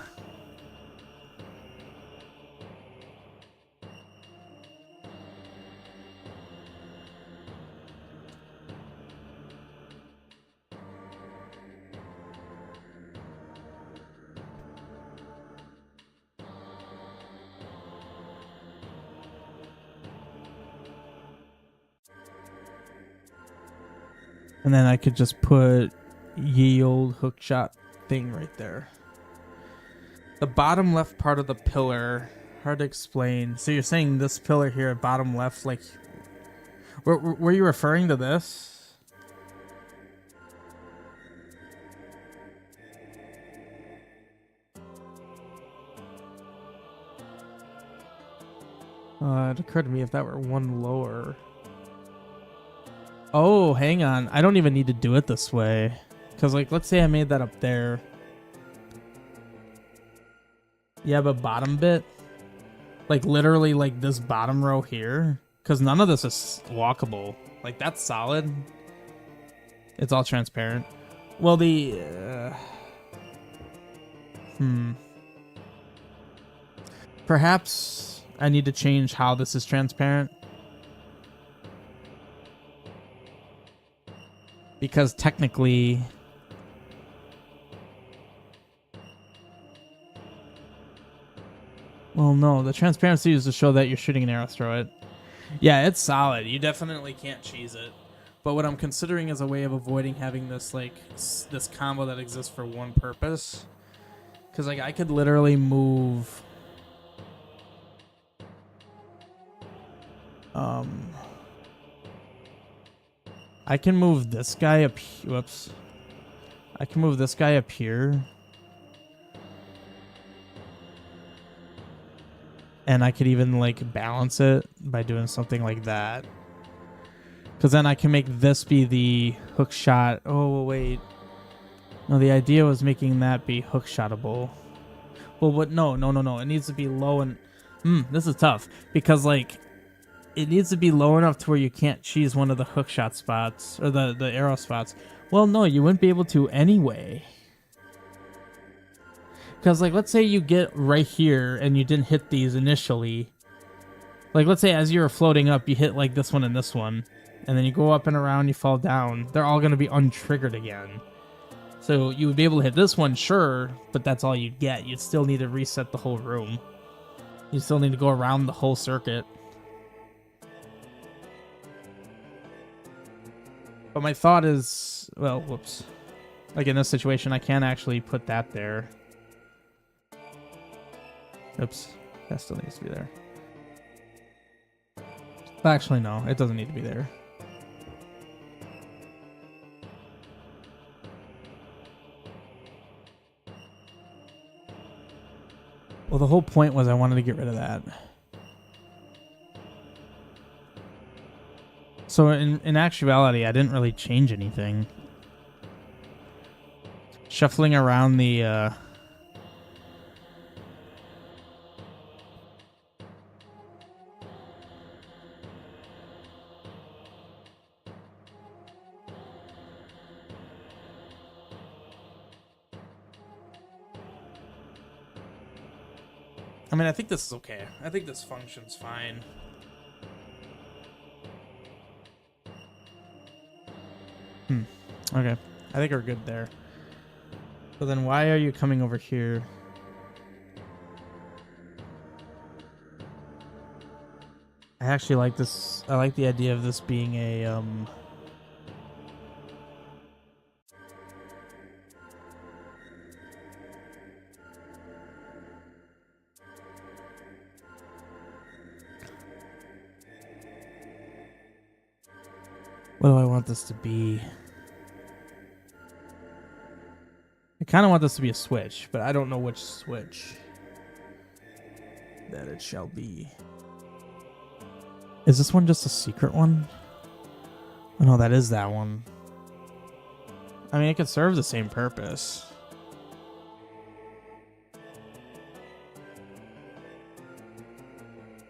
And then I could just put ye old hookshot thing right there. The bottom left part of the pillar, hard to explain. So you're saying this pillar here, bottom left, like... Were you referring to this? It occurred to me if that were one lower... Oh, hang on. I don't even need to do it this way. Because, like, let's say I made that up there. You have a bottom bit? Like, literally, like, this bottom row here? Because none of this is walkable. Like, that's solid. It's all transparent. Well, the... Perhaps I need to change how this is transparent. Because technically... Well, no, the transparency is to show that you're shooting an arrow through it. Yeah, it's solid. You definitely can't cheese it. But what I'm considering is a way of avoiding having this, like, this combo that exists for one purpose. Because, like, I could literally move... I can move this guy up... Whoops. I can move this guy up here. And I could even, like, balance it by doing something like that. Because then I can make this be the hook shot. Oh, wait. No, the idea was making that be hook shotable. Well, what? No. It needs to be low and... this is tough. Because, like, it needs to be low enough to where you can't cheese one of the hook shot spots. Or the arrow spots. Well, no, you wouldn't be able to anyway. Because, like, let's say you get right here and you didn't hit these initially. Like, let's say as you were floating up, you hit, like, this one and this one. And then you go up and around, you fall down. They're all going to be untriggered again. So you would be able to hit this one, sure, but that's all you'd get. You'd still need to reset the whole room. You still need to go around the whole circuit. But my thought is, well, whoops. Like in this situation, I can't actually put that there. Oops, that still needs to be there. Actually, no, it doesn't need to be there. Well, the whole point was I wanted to get rid of that. So in actuality, I didn't really change anything. Shuffling around the... I mean, I think this is okay. I think this functions fine. Okay. I think we're good there. So then why are you coming over here? I actually like this. I like the idea of this being a... What do I want this to be? I kind of want this to be a switch, but I don't know which switch that it shall be. Is this one just a secret one? Oh, no, that is that one. I mean, it could serve the same purpose.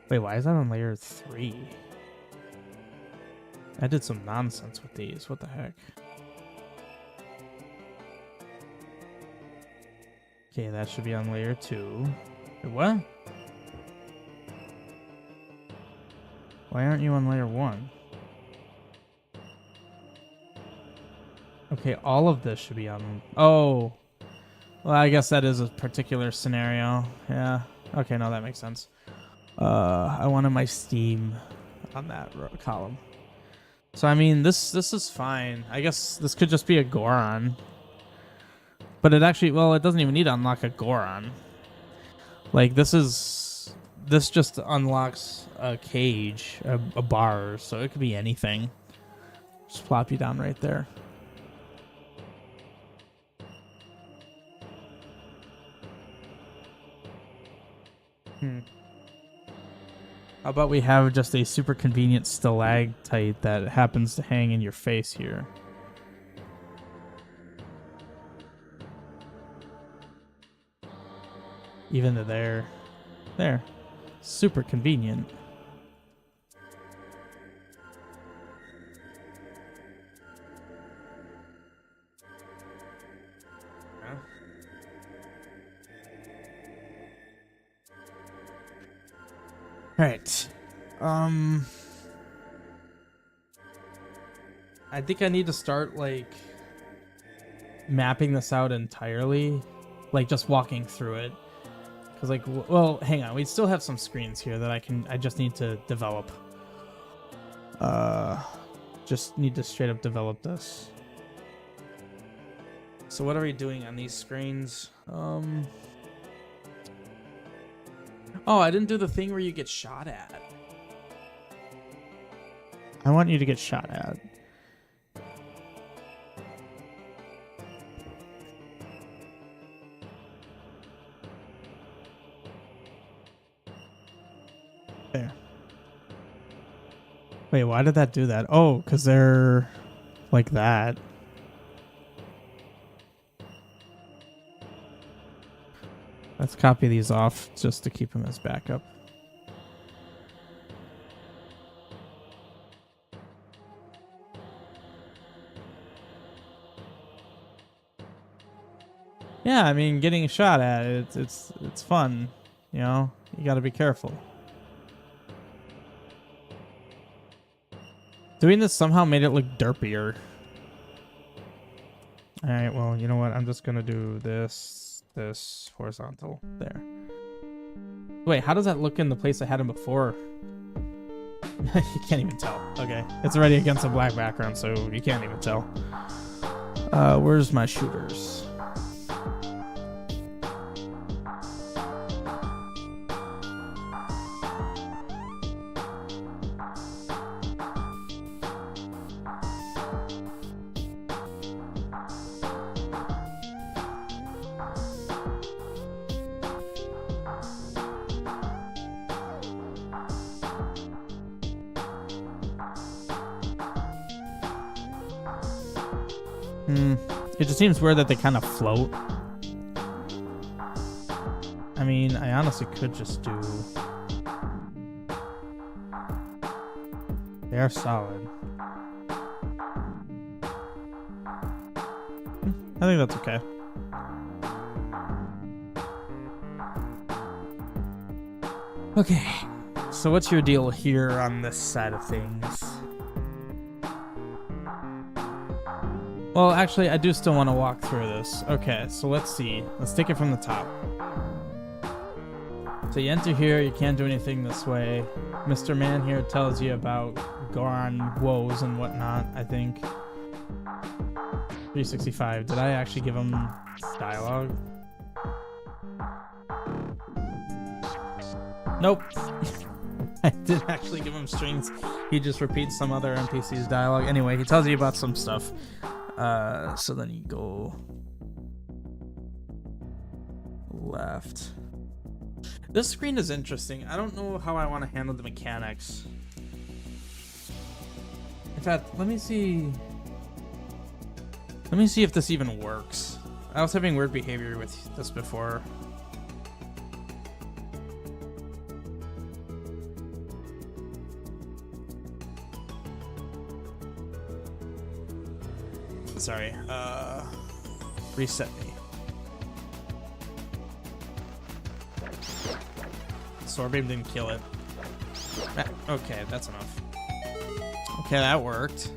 Wait, why is that on layer 3? I did some nonsense with these. What the heck? Okay, that should be on layer 2. Wait, what? Why aren't you on layer 1? Okay, all of this should be on... Oh! Well, I guess that is a particular scenario. Yeah. Okay, no, that makes sense. I wanted my Steam on that column. So, I mean, this is fine. I guess this could just be a Goron. But it actually... Well, it doesn't even need to unlock a Goron. Like, this just unlocks a cage, a bar, so it could be anything. Just plop you down right there. How about we have just a super convenient stalactite that happens to hang in your face here? Even to there. There. Super convenient. Alright. I think I need to start, like, mapping this out entirely. Like, just walking through it. Because, like, well, hang on. We still have some screens here that I just need to develop. Just need to straight up develop this. So what are we doing on these screens? Oh, I didn't do the thing where you get shot at. I want you to get shot at. There. Wait, why did that do that? Oh, because they're like that. Let's copy these off just to keep them as backup. Yeah, I mean, getting shot at, it's fun, you know? You gotta be careful. Doing this somehow made it look derpier. Alright, well, you know what? I'm just gonna do this horizontal there. Wait, how does that look in the place I had him before? You can't even tell. Okay, it's already against a black background, so you can't even tell. Where's my shooters? It just seems weird that they kind of float. I mean, I honestly could just do... They are solid. I think that's okay. Okay, so what's your deal here on this side of things? Well, actually, I do still want to walk through this. Okay, so let's see. Let's take it from the top. So you enter here, you can't do anything this way. Mr. Man here tells you about Goron woes and whatnot, I think. 365. Did I actually give him dialogue? Nope. I did actually give him strings. He just repeats some other NPC's dialogue. Anyway, he tells you about some stuff. So then you go left. This screen is interesting. I don't know how I want to handle the mechanics. In fact, let me see. Let me see if this even works. I was having weird behavior with this before. Sorry, reset me. Sword beam didn't kill it. Okay, that's enough. Okay, that worked.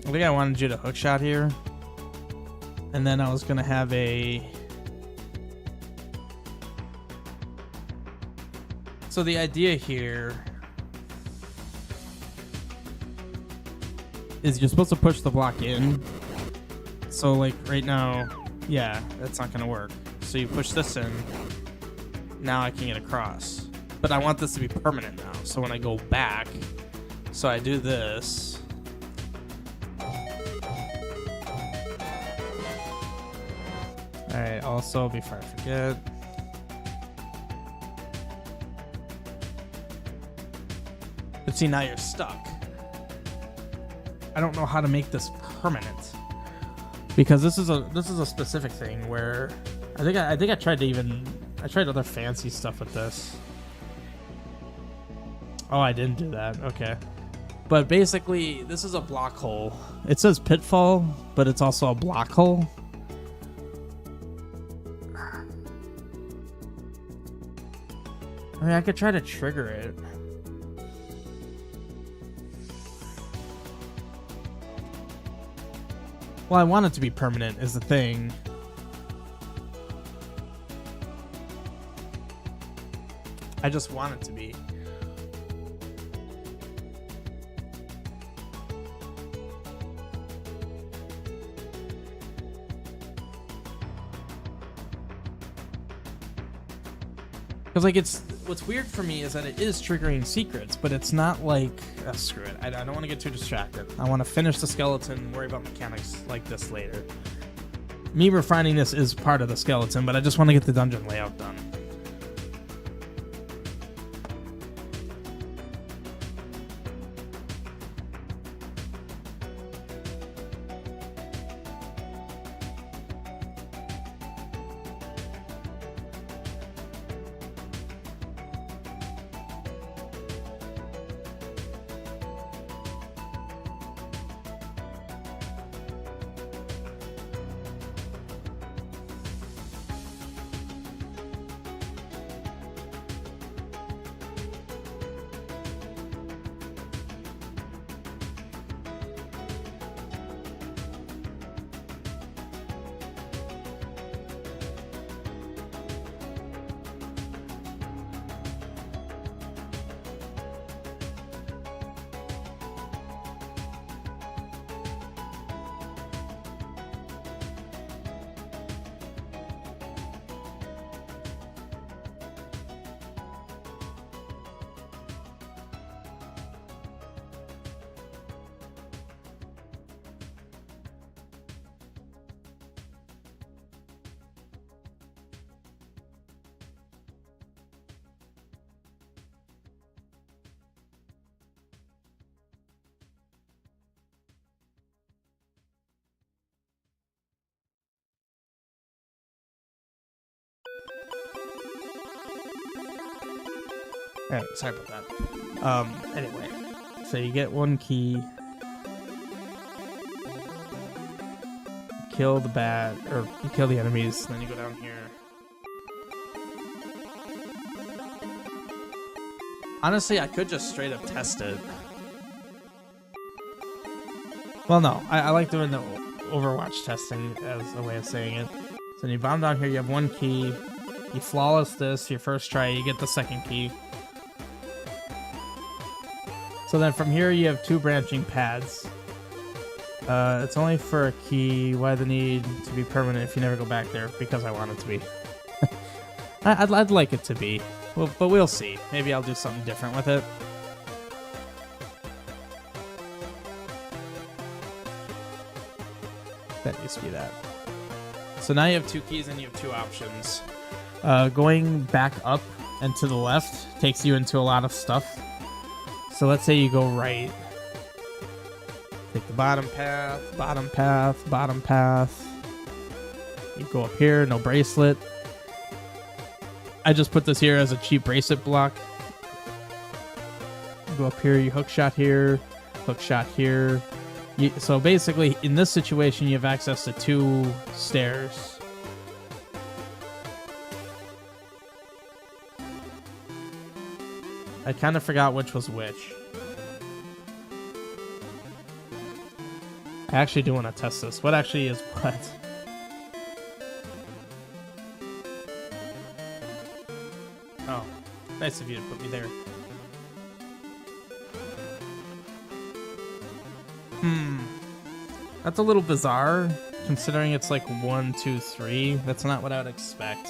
I think I wanted you to hookshot here. And then I was gonna have a... So the idea here is you're supposed to push the block in. So like right now, yeah, that's not gonna work. So you push this in. Now I can get across. But I want this to be permanent now. So when I go back, so I do this. Alright, also before I forget. But see, now you're stuck. I don't know how to make this permanent, because this is a specific thing where I think I tried other fancy stuff with this. Oh, I didn't do that. Okay. But basically, this is a block hole. It says pitfall, but it's also a block hole. I mean, I could try to trigger it. Well, I want it to be permanent is the thing. I just want it to be. Because like what's weird for me is that it is triggering secrets, but it's not like, oh, screw it. I don't want to get too distracted. I want to finish the skeleton and worry about mechanics like this later. Me refining this is part of the skeleton, but I just want to get the dungeon layout done. Alright, sorry about that. Anyway, so you get one key. Kill the bat, or you kill the enemies, and then you go down here. Honestly, I could just straight up test it. Well, no, I like doing the Overwatch testing as a way of saying it. So you bomb down here, you have one key. You flawless this, your first try, you get the second key. So then from here you have two branching paths. It's only for a key. Why the need to be permanent if you never go back there? Because I want it to be. I'd like it to be. Well, but we'll see. Maybe I'll do something different with it. That needs to be that. So now you have 2 keys and you have 2 options. Going back up and to the left takes you into a lot of stuff. So let's say you go right. Take the bottom path, bottom path, bottom path. You go up here, no bracelet. I just put this here as a cheap bracelet block. You go up here, you hook shot here, hook shot here. So basically, in this situation, you have access to 2 stairs. I kind of forgot which was which. I actually do want to test this. What actually is what? Oh, nice of you to put me there. That's a little bizarre, considering it's like 1, 2, 3. That's not what I would expect.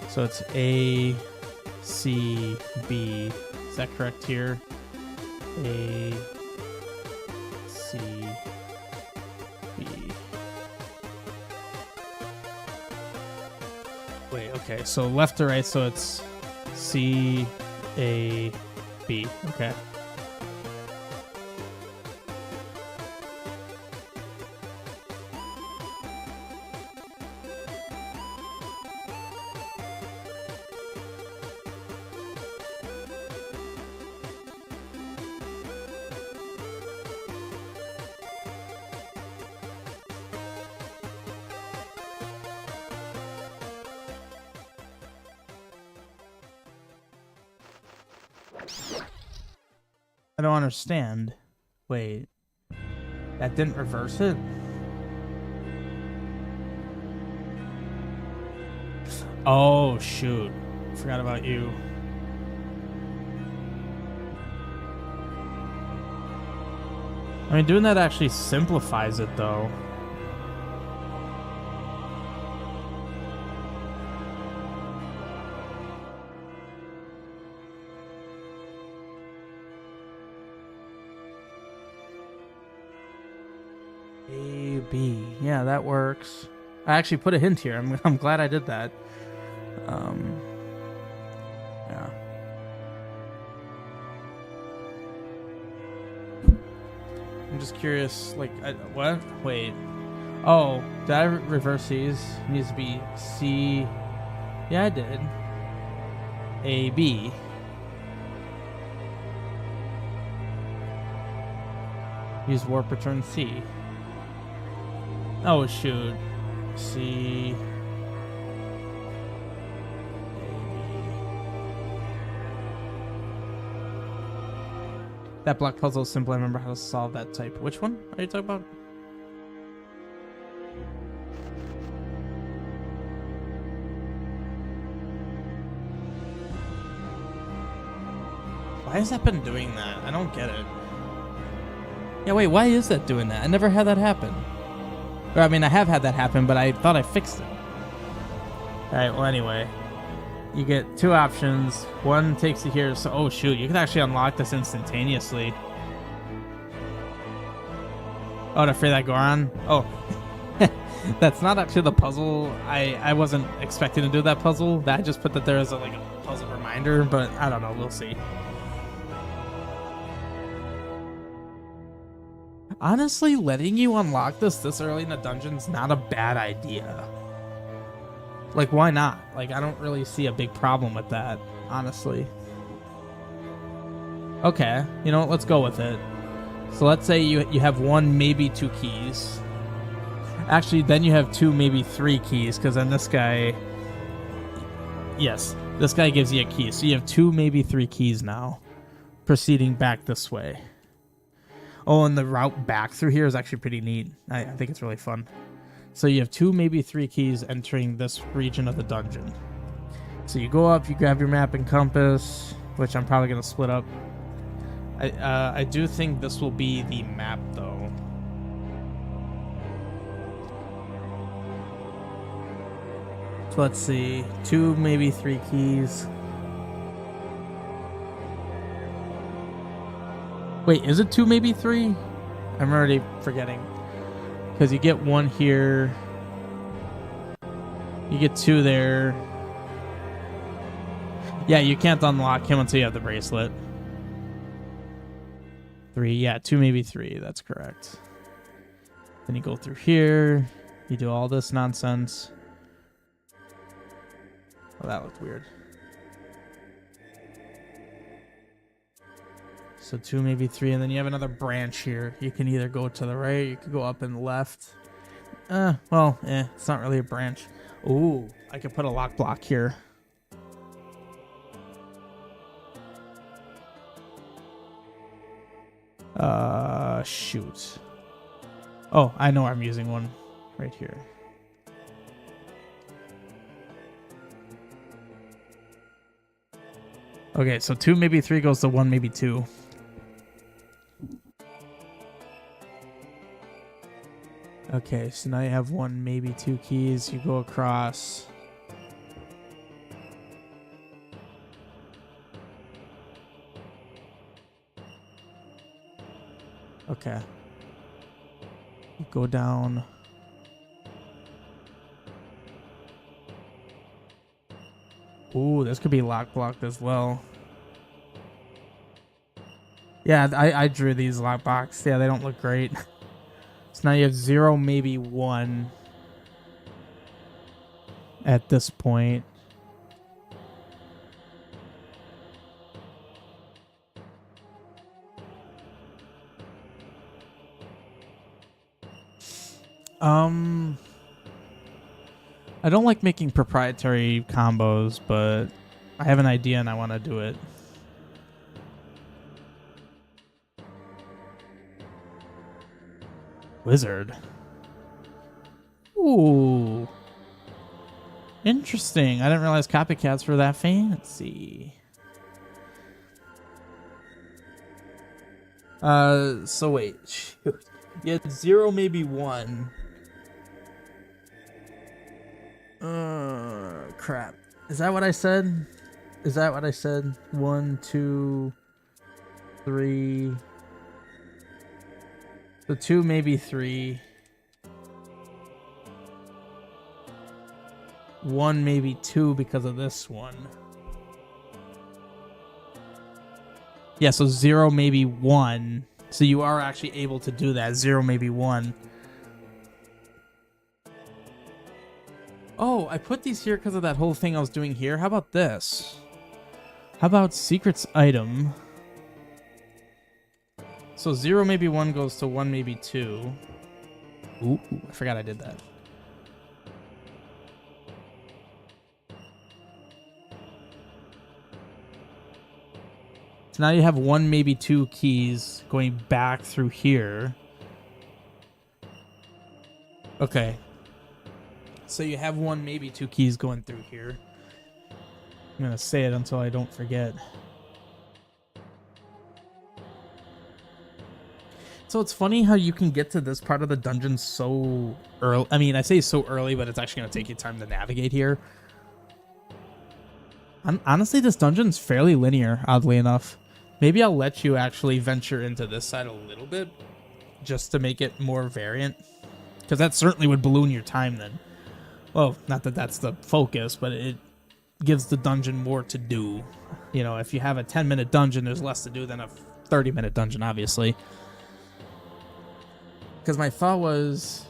So it's A, C, B. Is that correct here? A, C, B. Wait, okay, so left to right, so it's C, A, B. Okay. I don't understand. Wait. That didn't reverse it? Oh, shoot. Forgot about you. I mean, doing that actually simplifies it, though. A, B. Yeah, that works. I actually put a hint here. I'm glad I did that. Yeah. I'm just curious, like, what? Wait. Oh, did I reverse these? It needs to be C. Yeah, I did. A, B. Use warp return C. Oh, shoot. C. That block puzzle is simple. I remember how to solve that type. Which one are you talking about? Why has that been doing that? I don't get it. Yeah, wait, why is that doing that? I never had that happen. Or, I mean, I have had that happen, but I thought I fixed it. Alright, well, anyway. You get 2 options. One takes you here. So, oh, shoot. You can actually unlock this instantaneously. Oh, to free that Goron? Oh. That's not actually the puzzle. I wasn't expecting to do that puzzle. I just put that there as a puzzle reminder, but I don't know. We'll see. Honestly, letting you unlock this early in the dungeon's not a bad idea. Like, why not? Like, I don't really see a big problem with that, honestly. Okay, you know what? Let's go with it. So let's say you have 1, maybe 2 keys. Actually, then you have 2, maybe 3 keys, because then this guy... Yes, this guy gives you a key. So you have 2, maybe 3 keys now, proceeding back this way. Oh, and the route back through here is actually pretty neat. I think it's really fun. So you have 2, maybe 3 keys entering this region of the dungeon. So you go up, you grab your map and compass, which I'm probably going to split up. I do think this will be the map, though. So let's see. 2, maybe 3 keys. Wait, is it 2, maybe 3? I'm already forgetting. Because you get 1 here. You get 2 there. Yeah, you can't unlock him until you have the bracelet. 3, yeah, 2, maybe 3. That's correct. Then you go through here. You do all this nonsense. Oh, that looked weird. So 2, maybe 3, and then you have another branch here. You can either go to the right, you could go up and left. It's not really a branch. Ooh, I could put a lock block here. Shoot. Oh, I know I'm using one right here. Okay, so 2, maybe 3 goes to 1, maybe 2. Okay, so now you have 1, maybe 2 keys. You go across. Okay. You go down. Ooh, this could be lock blocked as well. Yeah, I drew these lock blocks. Yeah, they don't look great. So now you have 0, maybe 1 at this point. I don't like making proprietary combos, but I have an idea and I want to do it. Wizard. Ooh. Interesting. I didn't realize copycats were that fancy. So wait. Shoot. You had 0, maybe 1. Crap. Is that what I said? Is that what I said? 1, 2, 3. So 2, maybe 3. 1, maybe 2 because of this one. Yeah, so 0, maybe 1. So you are actually able to do that. 0, maybe 1. Oh, I put these here because of that whole thing I was doing here. How about this? How about secrets item? So 0, maybe 1 goes to 1, maybe 2. Ooh, I forgot I did that. So now you have 1, maybe 2 keys going back through here. Okay. So you have 1, maybe 2 keys going through here. I'm going to say it until I don't forget. So it's funny how you can get to this part of the dungeon so early. I mean, I say so early, but it's actually going to take you time to navigate here. Honestly, this dungeon's fairly linear, oddly enough. Maybe I'll let you actually venture into this side a little bit, just to make it more variant. Because that certainly would balloon your time then. Well, not that that's the focus, but it gives the dungeon more to do. You know, if you have a 10-minute dungeon, there's less to do than a 30-minute dungeon, obviously. Because my thought was,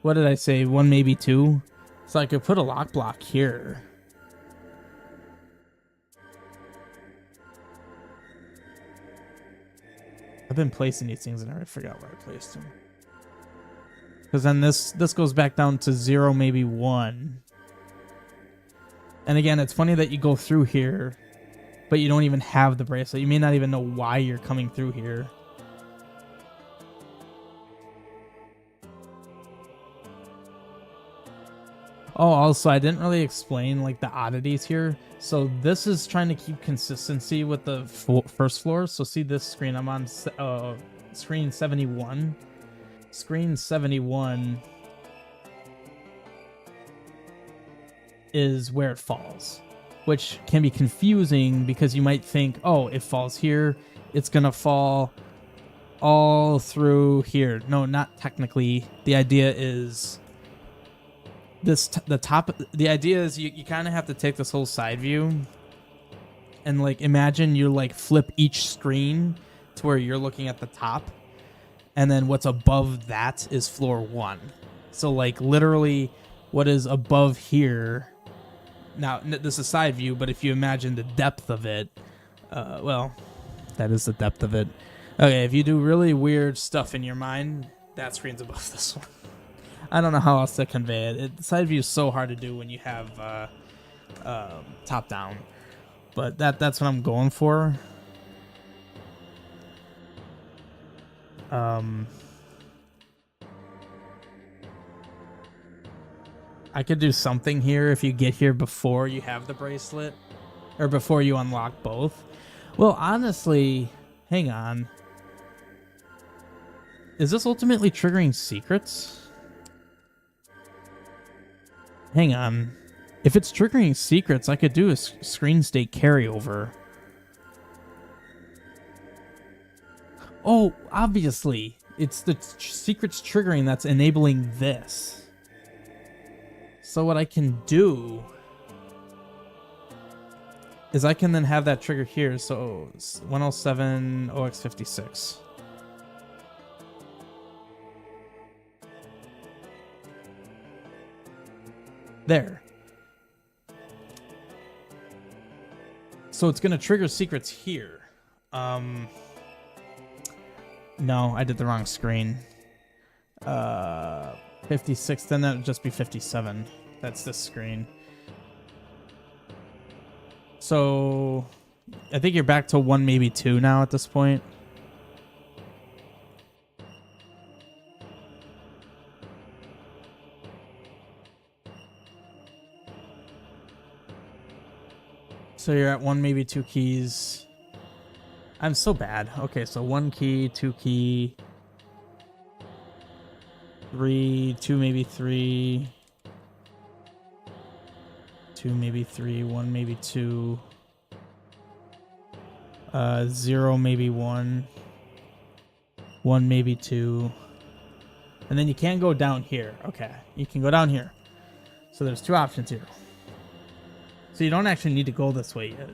what did I say? 1, maybe 2? So I could put a lock block here. I've been placing these things and I forgot where I placed them. Because then this goes back down to 0, maybe 1. And again, it's funny that you go through here, but you don't even have the bracelet. You may not even know why you're coming through here. Oh, also, I didn't really explain like the oddities here. So this is trying to keep consistency with the first floor. So see this screen? I'm on screen 71. Screen 71. is where it falls, which can be confusing because you might think, oh, it falls here, it's gonna fall all through here. No, not technically. The idea is the idea is you kind of have to take this whole side view and like imagine you like flip each screen to where you're looking at the top, and then what's above that is floor 1. So like literally what is above here, now this is side view, but if you imagine the depth of it, well, that is the depth of it. Okay, if you do really weird stuff in your mind, that screen's above this one. I don't know how else to convey it. Side view is so hard to do when you have top down, but that's what I'm going for. I could do something here if you get here before you have the bracelet, or before you unlock both. Well, honestly, hang on. Is this ultimately triggering secrets? Hang on. If it's triggering secrets, I could do a screen state carryover. Oh, obviously. It's the secrets triggering that's enabling this. So what I can do is I can then have that trigger here. So 107 OX56. There. So it's going to trigger secrets here. No, I did the wrong screen. 56, then that would just be 57. That's this screen. So I think you're back to 1, maybe 2 now at this point. So you're at 1, maybe 2 keys. I'm so bad. Okay, so 1 key, 2 key, 3, 2, maybe 3, 2, maybe 3, 1, maybe 2, 0, maybe 1, 1, maybe 2, and then you can't go down here. Okay, you can go down here. So there's 2 options here. So you don't actually need to go this way yet.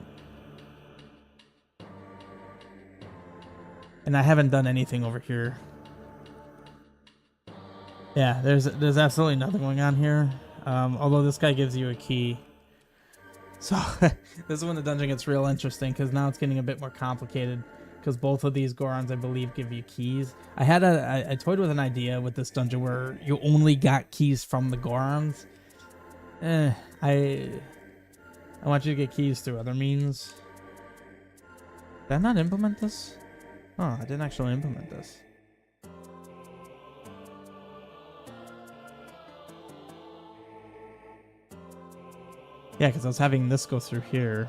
And I haven't done anything over here. Yeah, there's absolutely nothing going on here. Although this guy gives you a key. So this is when the dungeon gets real interesting, because now it's getting a bit more complicated, because both of these Gorons, I believe, give you keys. I toyed with an idea with this dungeon where you only got keys from the Gorons. I want you to get keys through other means. Did I not implement this? Oh, I didn't actually implement this. Yeah, because I was having this go through here.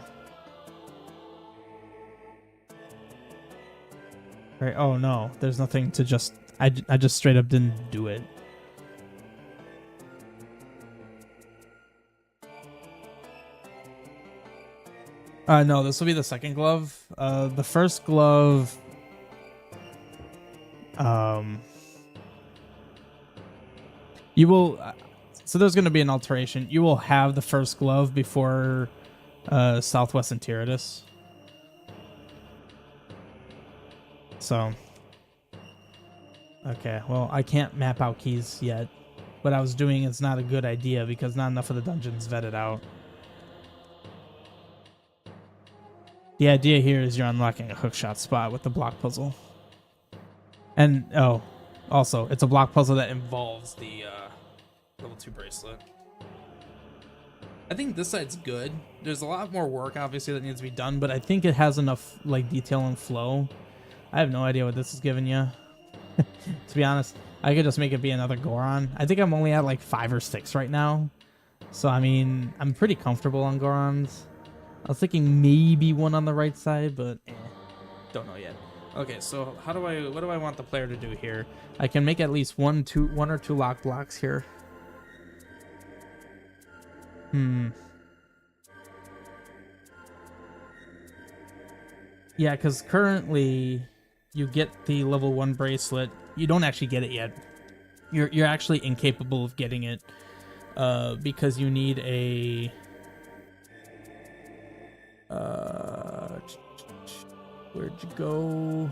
Right, oh no, there's nothing to just... I just straight up didn't do it. No, this will be the second glove. The first glove... you will... so there's going to be an alteration. You will have the first glove before Southwest and Tyrannus. So... okay, well, I can't map out keys yet. What I was doing is not a good idea because not enough of the dungeons vetted out. The idea here is you're unlocking a hookshot spot with the block puzzle. And, oh, also, it's a block puzzle that involves the level 2 bracelet. I think this side's good. There's a lot more work, obviously, that needs to be done, but I think it has enough like detail and flow. I have no idea what this is giving you. To be honest, I could just make it be another Goron. I think I'm only at like 5 or 6 right now. So, I mean, I'm pretty comfortable on Gorons. I was thinking maybe one on the right side, but don't know yet. Okay, so what do I want the player to do here? I can make at least one or two lock blocks here. Yeah, because currently you get the level 1 bracelet. You don't actually get it yet. You're actually incapable of getting it because you need a... where'd you go?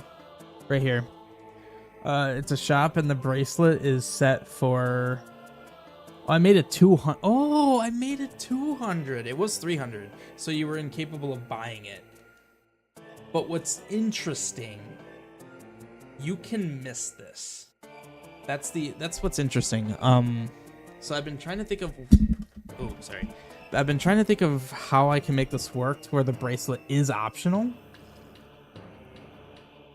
Right here. It's a shop, and the bracelet is set for... Oh, I made it 200. Oh, I made it 200. It was 300, so you were incapable of buying it. But what's interesting, you can miss this. That's what's interesting. So I've been trying to think of... Oh, sorry. I've been trying to think of how I can make this work to where the bracelet is optional,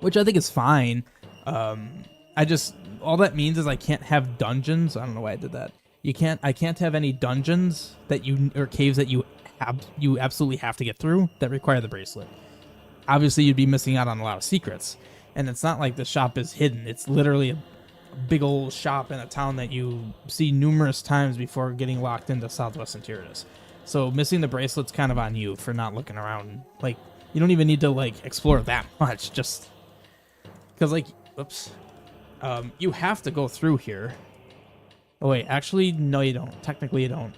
which I think is fine. All that means is I can't have dungeons. I don't know why I did that. I can't have any dungeons or caves that you absolutely have to get through that require the bracelet. Obviously, you'd be missing out on a lot of secrets. And it's not like the shop is hidden. It's literally a big old shop in a town that you see numerous times before getting locked into Southwestern Tyrannus. So missing the bracelet's kind of on you for not looking around. Like, you don't even need to, like, explore that much. Just because, like, whoops. You have to go through here. Oh, wait. Actually, no, you don't. Technically, you don't.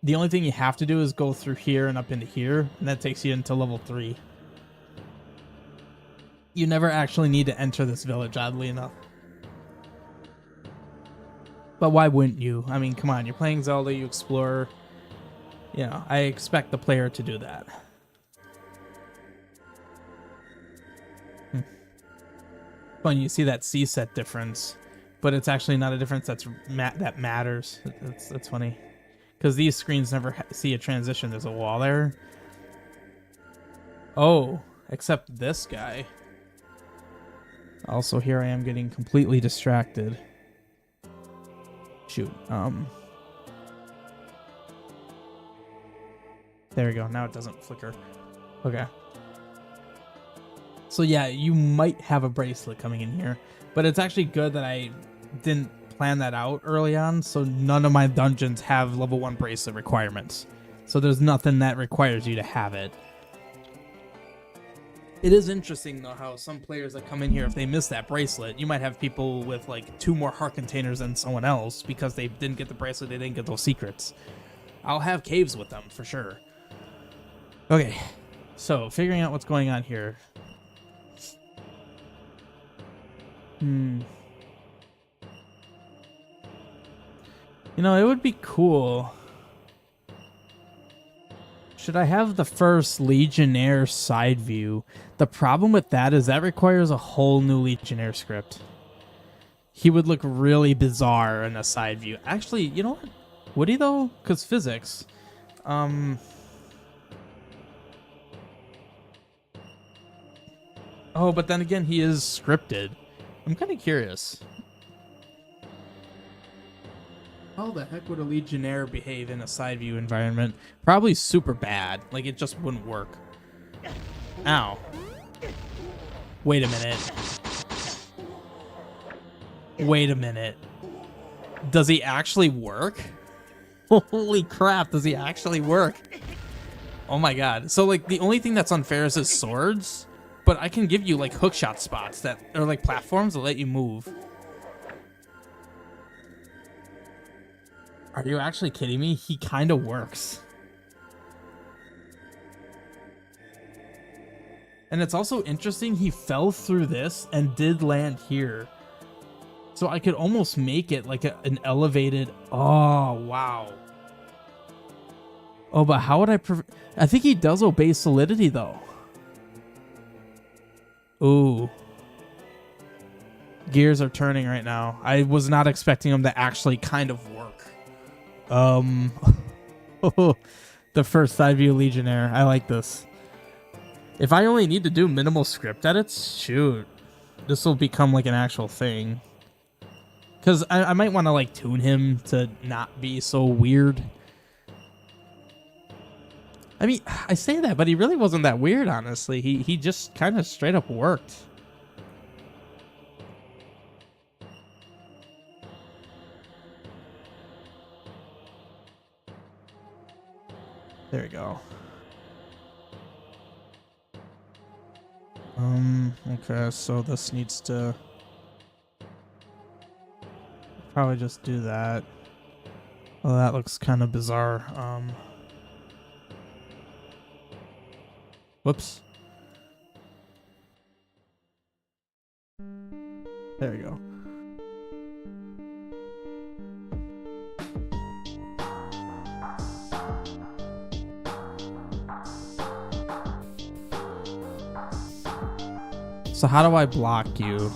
The only thing you have to do is go through here and up into here, and that takes you into level 3. You never actually need to enter this village, oddly enough. But why wouldn't you? I mean, come on, you're playing Zelda, you explore. You know, I expect the player to do that. Fun, you see that C-set difference, but it's actually not a difference that matters. That's funny. Because these screens never see a transition. There's a wall there. Oh, except this guy. Also, here I am getting completely distracted. Shoot. There we go. Now it doesn't flicker. Okay. So yeah, you might have a bracelet coming in here, but it's actually good that I didn't plan that out early on, so none of my dungeons have level 1 bracelet requirements. So there's nothing that requires you to have it. It is interesting, though, how some players that come in here, if they miss that bracelet, you might have people with, like, 2 more heart containers than someone else because they didn't get the bracelet, they didn't get those secrets. I'll have caves with them, for sure. Okay, so figuring out what's going on here. You know, it would be cool. Should I have the first Legionnaire side view? The problem with that is that requires a whole new Legionnaire script. He would look really bizarre in a side view. Actually, you know what? Would he, though? Because physics. Oh, but then again, he is scripted. I'm kind of curious. How the heck would a Legionnaire behave in a side view environment? Probably super bad. Like, it just wouldn't work. Ow. Wait a minute. Wait a minute. Does he actually work? Holy crap, does he actually work? Oh my god. So, like, the only thing that's unfair is his swords, but I can give you, like, hookshot spots that are, like, platforms that let you move. Are you actually kidding me? He kind of works. And it's also interesting, he fell through this and did land here. So I could almost make it like an elevated... Oh, wow. Oh, but how would I... I think he does obey solidity, though. Ooh. Gears are turning right now. I was not expecting him to actually kind of work. The first side view Legionnaire. I like this. If I only need to do minimal script edits, shoot, this will become like an actual thing. Because I might want to like tune him to not be so weird. I mean, I say that, but he really wasn't that weird, honestly. He just kind of straight up worked. There we go. Okay, so this needs to probably just do that. Well, that looks kind of bizarre. Whoops. There we go. So how do I block you?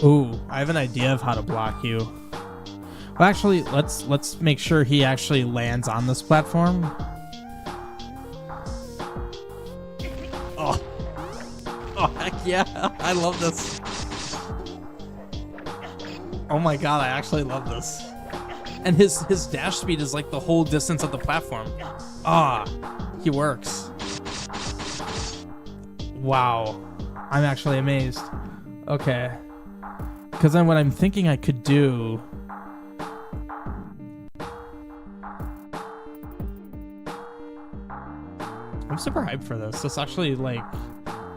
Ooh, I have an idea of how to block you. Well, actually, let's make sure he actually lands on this platform. Oh, oh heck yeah! I love this. Oh my god, I actually love this. And his dash speed is like the whole distance of the platform. Ah, he works. Wow, I'm actually amazed. Okay, because then what I'm thinking I could do. I'm super hyped for this. This actually like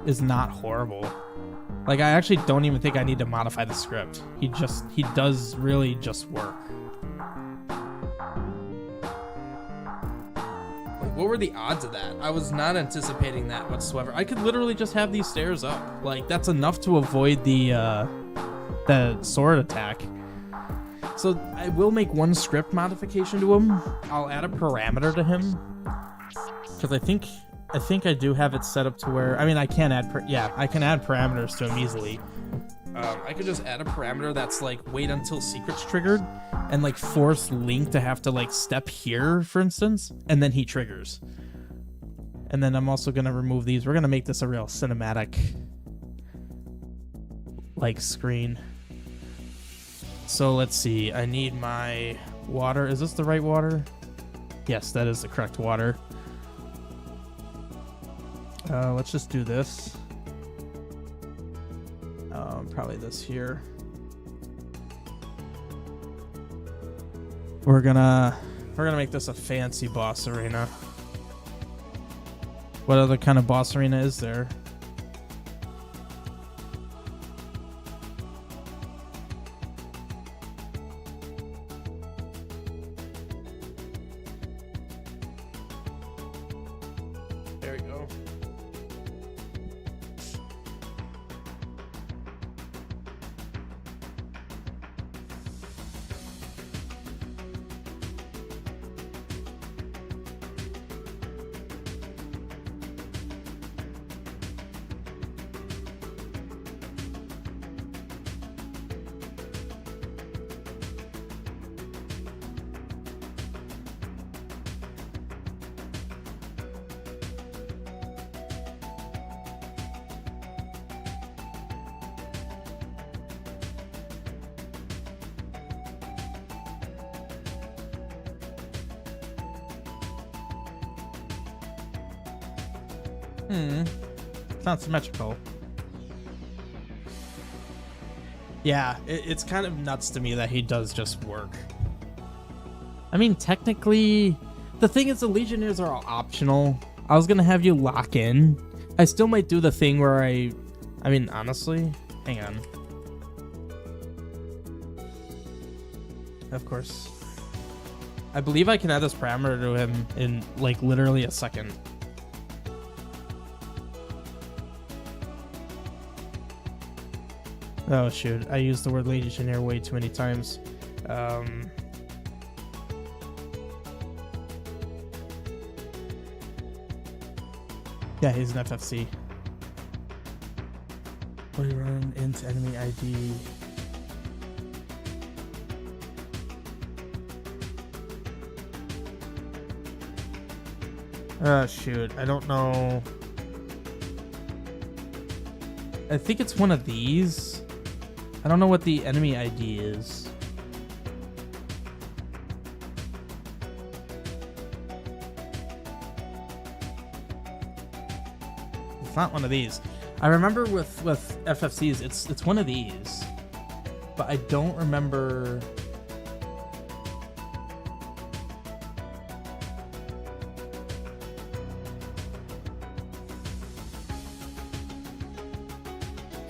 is not horrible. Like I actually don't even think I need to modify the script. He does really just work. What were the odds of that? I was not anticipating that whatsoever. I could literally just have these stairs up. Like that's enough to avoid the sword attack. So I will make one script modification to him. I'll add a parameter to him because I think I do have it set up to where I can add I can add parameters to him easily. I could just add a parameter that's like wait until secret's triggered and like force Link to have to like step here, for instance, and then he triggers. And then I'm also gonna remove these. We're gonna make this a real cinematic like screen. So let's see. I need my water. Is this the right water? Yes, that is the correct water. Let's just do this. Probably this here. We're gonna make this a fancy boss arena. What other kind of boss arena is there? There we go. It's not symmetrical. Yeah, it's kind of nuts to me that he does just work. I mean, technically, the thing is the Legionnaires are all optional. I was gonna have you lock in. I still might do the thing where I mean, honestly, hang on. Of course. I believe I can add this parameter to him in like literally a second. Oh shoot, I used the word Legionnaire way too many times. Yeah, he's an FFC. We run into enemy ID. Oh shoot, I don't know. I think it's one of these. I don't know what the enemy ID is. It's not one of these. I remember with FFCs, it's one of these, but I don't remember.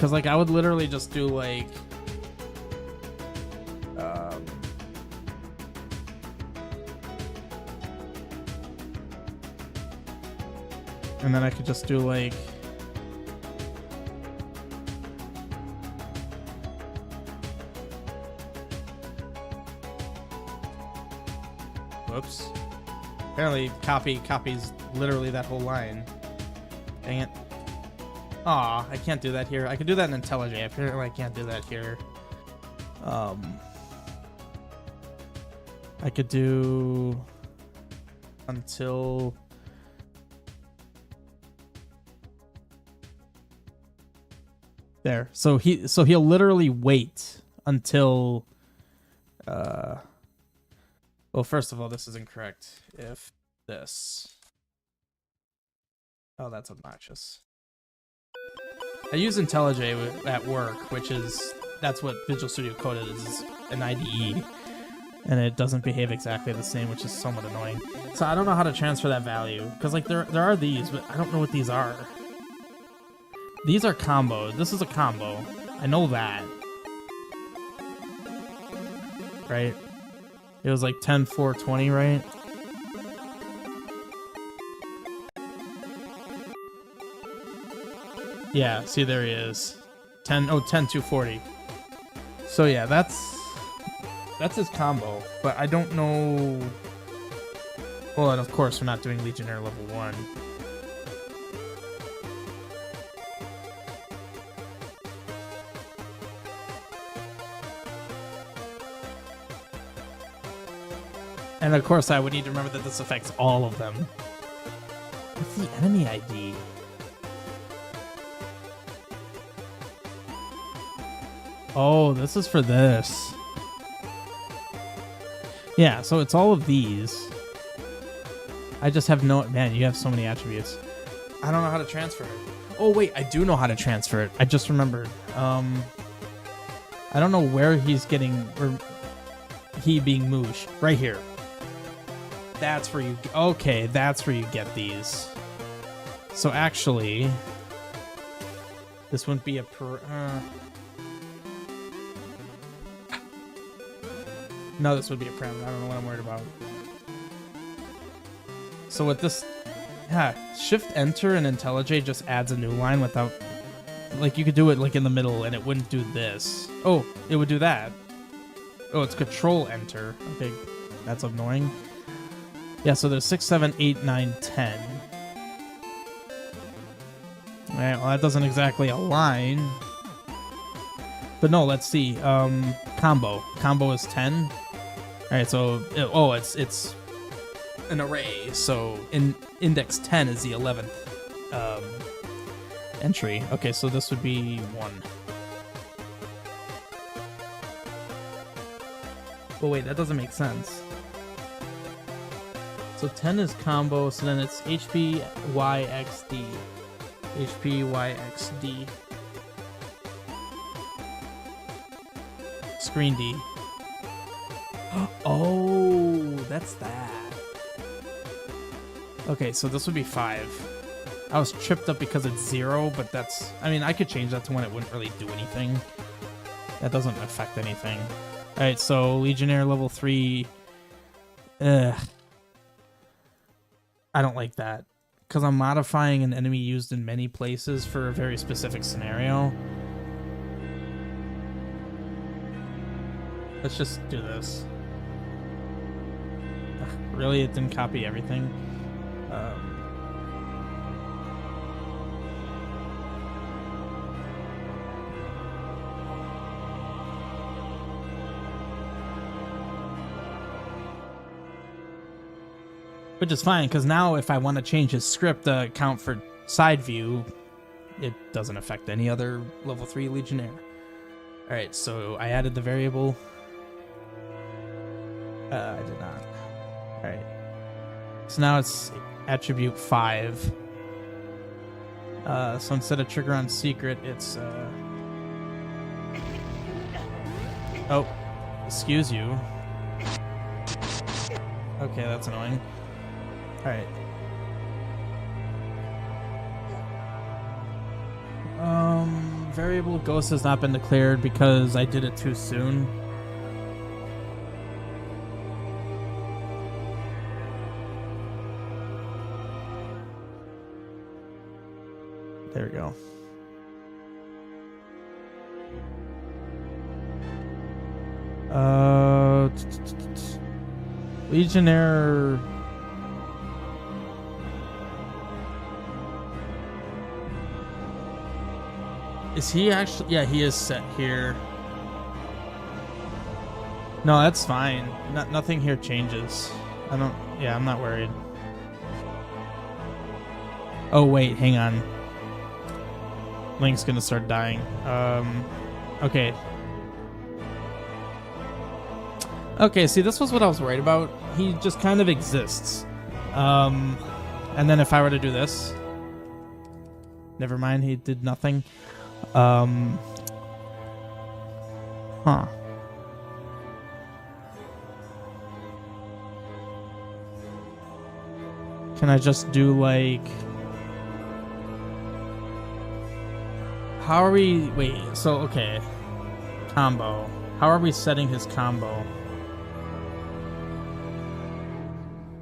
Because, like, I would literally just do, like... and then I could just do, like... Whoops. Apparently, copies literally that whole line. Dang it. Aw, I can't do that here. I could do that in IntelliJ. Apparently, I can't do that here. I could do until there. So he'll literally wait until well, first of all, this is incorrect. If this. Oh, that's obnoxious. I use IntelliJ at work, which is, that's what Visual Studio Code is an IDE. And it doesn't behave exactly the same, which is somewhat annoying. So I don't know how to transfer that value. Because, like, there are these, but I don't know what these are. These are combo. This is a combo. I know that. Right? It was like 10, 4, 20, right? Yeah, see, there he is. 10, 240. So yeah, that's his combo, but I don't know. Well, and of course we're not doing Legionnaire level 1. And of course I would need to remember that this affects all of them. What's the enemy ID? Oh, this is for this. Yeah, so it's all of these. I just have no... Man, you have so many attributes. I don't know how to transfer it. Oh, wait, I do know how to transfer it. I just remembered. I don't know where he's getting... Or he being moosh. Right here. That's where you... Okay, that's where you get these. So actually... This wouldn't be a... No, this would be a prem. I don't know what I'm worried about. So with this... Yeah, Shift Enter in IntelliJ just adds a new line without... Like, you could do it, like, in the middle, and it wouldn't do this. Oh, it would do that. Oh, it's Control Enter. Okay, that's annoying. Yeah, so there's 6, 7, 8, 9, 10. Alright, well, that doesn't exactly align. But no, let's see. Combo. Combo is 10. Alright, so... Oh, it's an array. So, index 10 is the 11th entry. Okay, so this would be 1. Oh, wait, that doesn't make sense. So 10 is combo, so then it's HP, Y, X, D. HP, Y, X, D. Screen D. Oh, that's that. Okay, so this would be 5. I was tripped up because it's 0, but that's... I mean, I could change that to when it wouldn't really do anything. That doesn't affect anything. Alright, so Legionnaire level 3... Ugh. I don't like that. Because I'm modifying an enemy used in many places for a very specific scenario. Let's just do this. Ugh, really? It didn't copy everything? Which is fine, because now if I want to change his script to account for side view, it doesn't affect any other level 3 Legionnaire. Alright, so I added the variable. I did not. Alright. So now it's attribute 5. So instead of trigger on secret, it's... Oh, excuse you. Okay, that's annoying. Alright. variable ghost has not been declared because I did it too soon. There we go. Legionnaire. Is he actually? Yeah, he is set here. No, that's fine. Nothing here changes. I don't. Yeah, I'm not worried. Oh wait, hang on. Link's gonna start dying. Okay. Okay, see, this was what I was worried about. He just kind of exists. And then if I were to do this, never mind, he did nothing. Huh. Can I just do like? How are we? Wait. So okay. Combo. How are we setting his combo?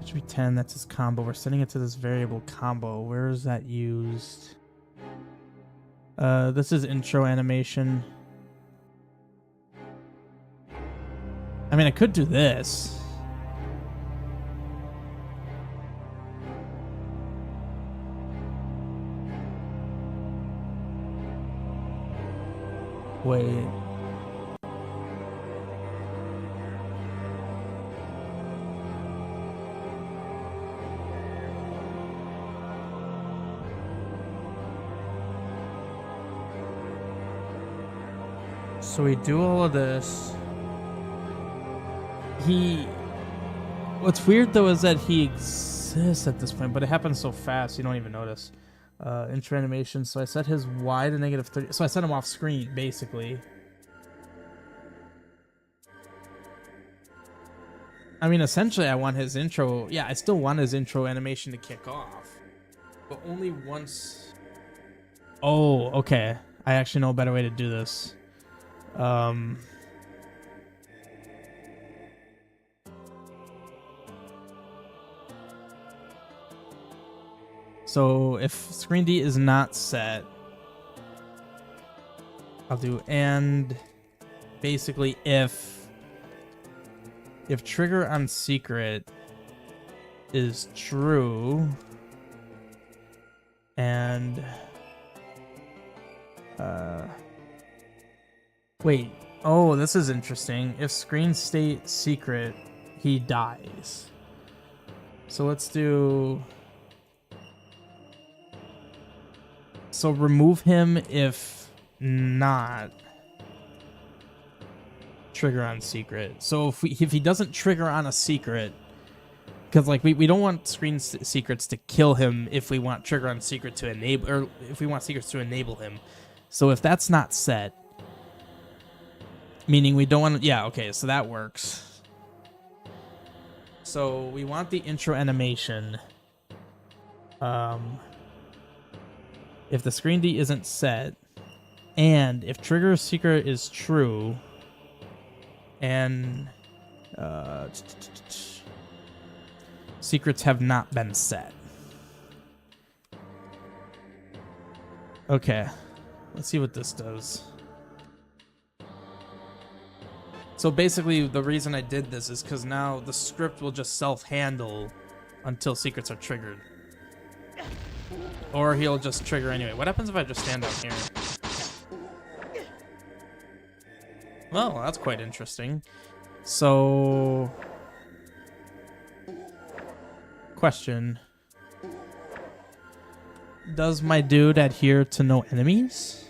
HP 10, that's his combo. We're setting it to this variable combo. Where is that used? This is intro animation. I mean, I could do this. Wait. So we do all of this. What's weird though is that he exists at this point, but it happens so fast you don't even notice. Intro animation. So I set his Y to -30. So I set him off screen basically. I mean, essentially, I want his intro. Yeah, I still want his intro animation to kick off, but only once. Oh, okay. I actually know a better way to do this. So if screen D is not set, I'll do and basically if trigger on secret is true and wait, oh, this is interesting. If screen state secret, he dies. So let's do. So remove him if not trigger on secret. So if he doesn't trigger on a secret, because like we don't want screen secrets to kill him if we want trigger on secret to enable, or if we want secrets to enable him. So if that's not set, meaning we don't want to, yeah, okay, so that works. So we want the intro animation. If the screen D isn't set, and if trigger secret is true, and secrets have not been set. Okay, let's see what this does. So basically, the reason I did this is because now the script will just self-handle until secrets are triggered. Or he'll just trigger anyway. What happens if I just stand out here? Well, that's quite interesting. So, question. Does my dude adhere to no enemies?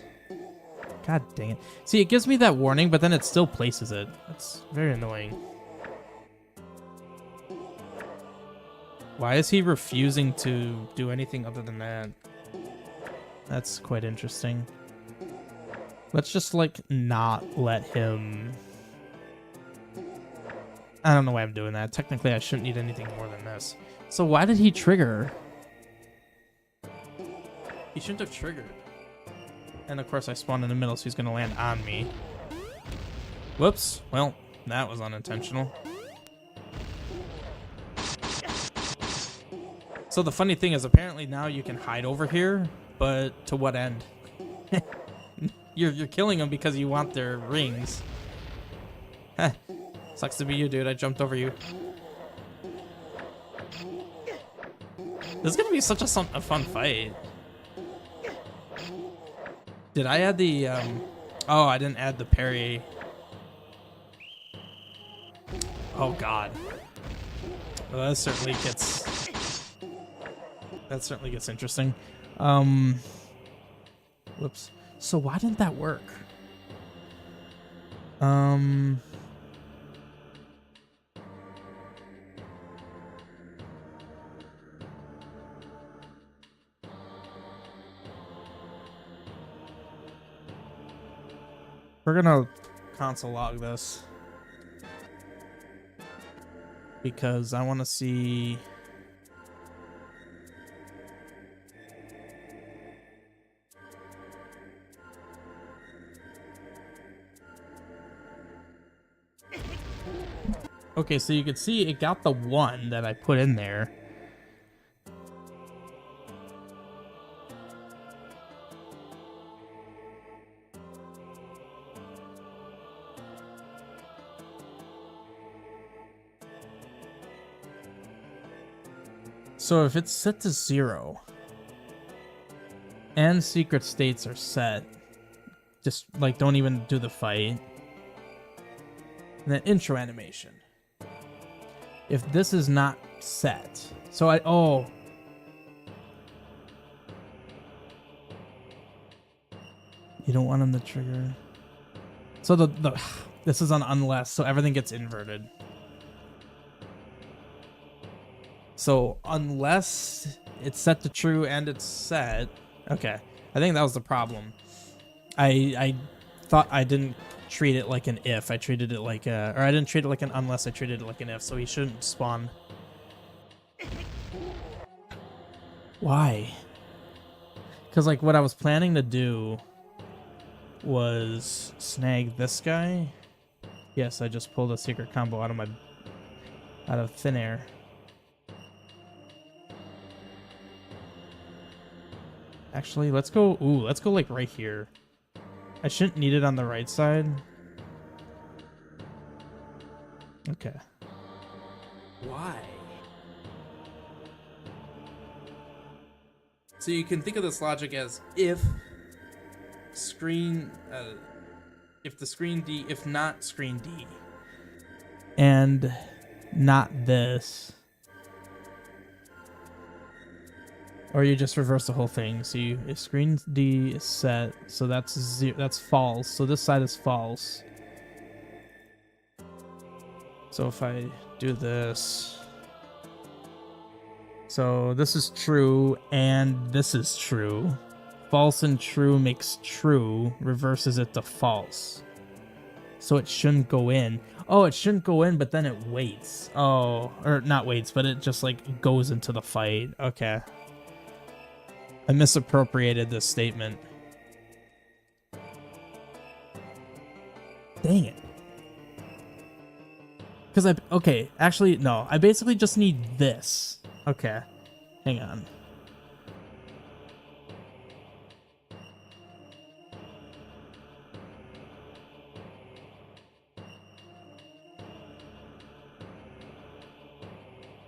God dang it. See, it gives me that warning, but then it still places it. That's very annoying. Why is he refusing to do anything other than that? That's quite interesting. Let's just, like, not let him... I don't know why I'm doing that. Technically, I shouldn't need anything more than this. So why did he trigger? He shouldn't have triggered. And of course I spawned in the middle, so he's gonna land on me. Whoops. Well, that was unintentional. So the funny thing is, apparently now you can hide over here, but to what end? You're killing them because you want their rings. Heh. Sucks to be you, dude. I jumped over you. This is gonna be such a fun fight. Did I add the, oh, I didn't add the parry. Oh, God. Well, that certainly gets interesting. Whoops. So why didn't that work? We're gonna console log this because I want to see. Okay, so you can see it got the one that I put in there. So if it's set to 0 and secret states are set, just like don't even do the fight. And then intro animation. If this is not set, so you don't want him to trigger. So this is on unless, so everything gets inverted. So unless it's set to true and it's set, okay. I think that was the problem. I thought I didn't treat it like an if. I treated it like a, or I didn't treat it like an unless. I treated it like an if. So he shouldn't spawn. Why? Because like what I was planning to do was snag this guy. Yes, I just pulled a secret combo out of thin air. Actually, let's go. Ooh, let's go like right here. I shouldn't need it on the right side. Okay. Why? So you can think of this logic as if not screen D, and not this. Or you just reverse the whole thing. So if screen D is set, so that's false. So this side is false. So if I do this, so this is true and this is true. False and true makes true, reverses it to false. So it shouldn't go in. Oh, it shouldn't go in, but then it waits. Oh, or not waits, but it just like goes into the fight. Okay. I misappropriated this statement. Dang it. Because okay, actually, no. I basically just need this. Okay. Hang on.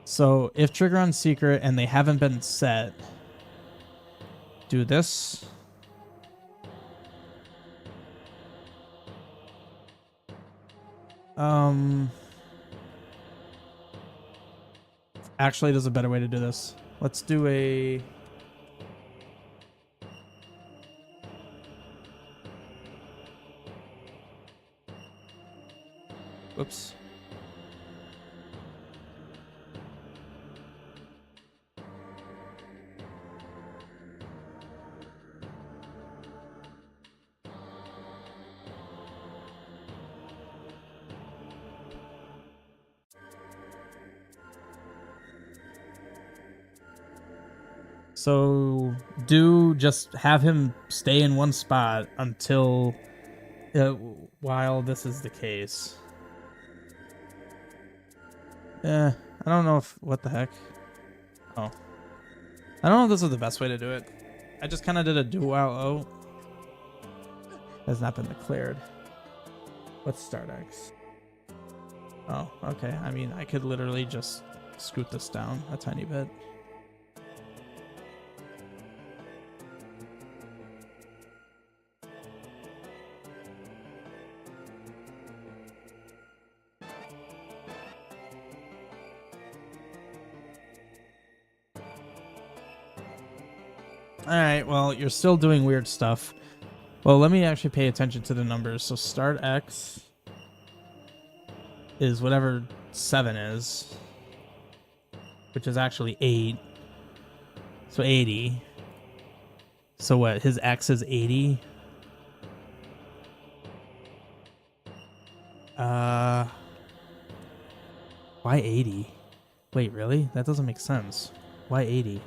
So if trigger on secret and they haven't been set, do this. Actually, there's a better way to do this. Let's do a... Whoops. So do just have him stay in one spot until while this is the case. I don't know if what the heck. Oh, I don't know if this is the best way to do it. I just kind of did a do while O. Has not been declared. What's start X? Oh, okay. I mean, I could literally just scoot this down a tiny bit. Alright, well, you're still doing weird stuff. Well, let me actually pay attention to the numbers. So start X is whatever 7 is, which is actually 8. So 80. So what? His X is 80? Why 80? Wait, really? That doesn't make sense. Why 80?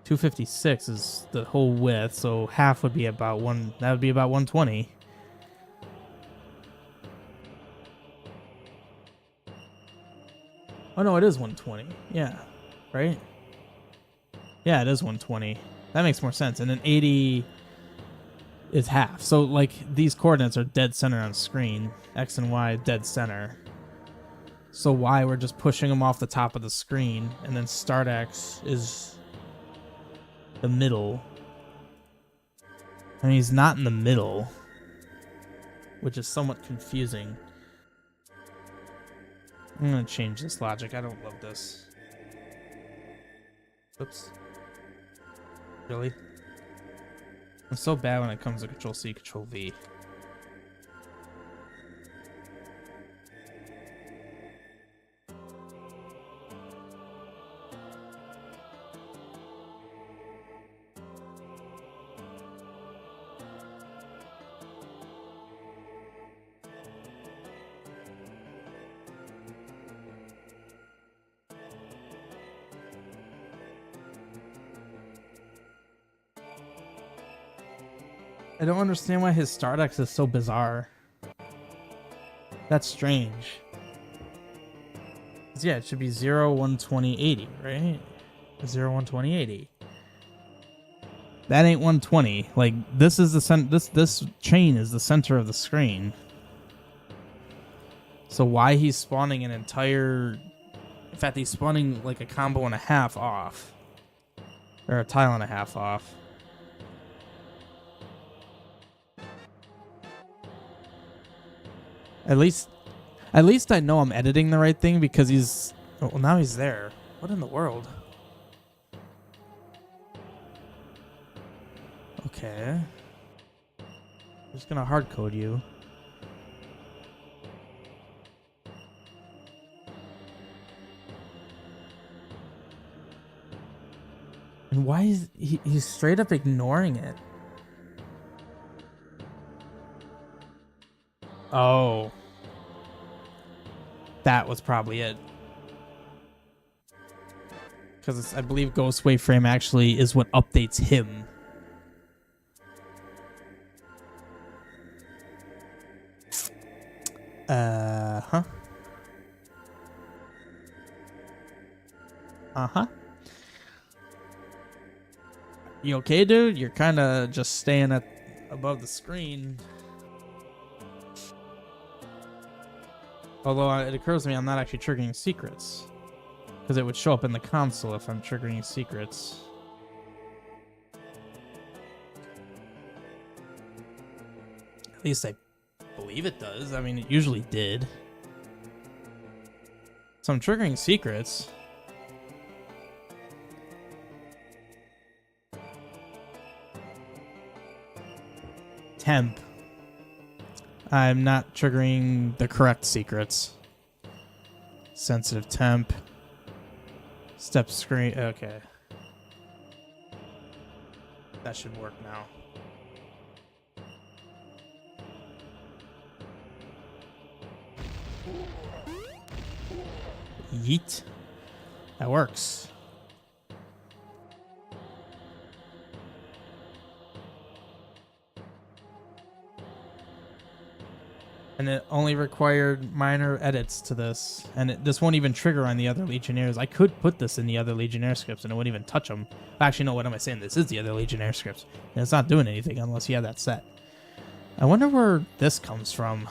256 is the whole width, so half would be about that would be about 120. Oh no, it is 120. Yeah. Right? Yeah, it is 120. That makes more sense. And then 80 is half. So like these coordinates are dead center on screen. X and Y dead center. So Y, we're just pushing them off the top of the screen, and then start X is the middle. I mean, he's not in the middle, which is somewhat confusing. I'm gonna change this logic. I don't love this. Oops. Really? I'm so bad when it comes to Control-C, Control-V. I don't understand why his start X is so bizarre. That's strange. Yeah, it should be 0, 120, 80, right? 0, 120, 80. That ain't 120. Like, this is the this chain is the center of the screen. So why he's spawning an entire... In fact, he's spawning like a combo and a half off. Or a tile and a half off. At least I know I'm editing the right thing because he's... Oh, well, now he's there. What in the world? Okay. I'm just gonna hard code you. And why is he's straight up ignoring it? Oh. That was probably it. Because I believe Ghost Waveframe actually is what updates him. Uh-huh. Uh-huh. You okay, dude? You're kind of just staying above the screen. Although it occurs to me I'm not actually triggering secrets. Because it would show up in the console if I'm triggering secrets. At least I believe it does. I mean, it usually did. So I'm triggering secrets. Temp. I'm not triggering the correct secrets. Sensitive temp. Step screen. Okay. That should work now. Yeet. That works. And it only required minor edits to this. And this won't even trigger on the other Legionnaires. I could put this in the other Legionnaire scripts and it wouldn't even touch them. Actually, no, what am I saying? This is the other Legionnaire scripts. And it's not doing anything unless you have that set. I wonder where this comes from.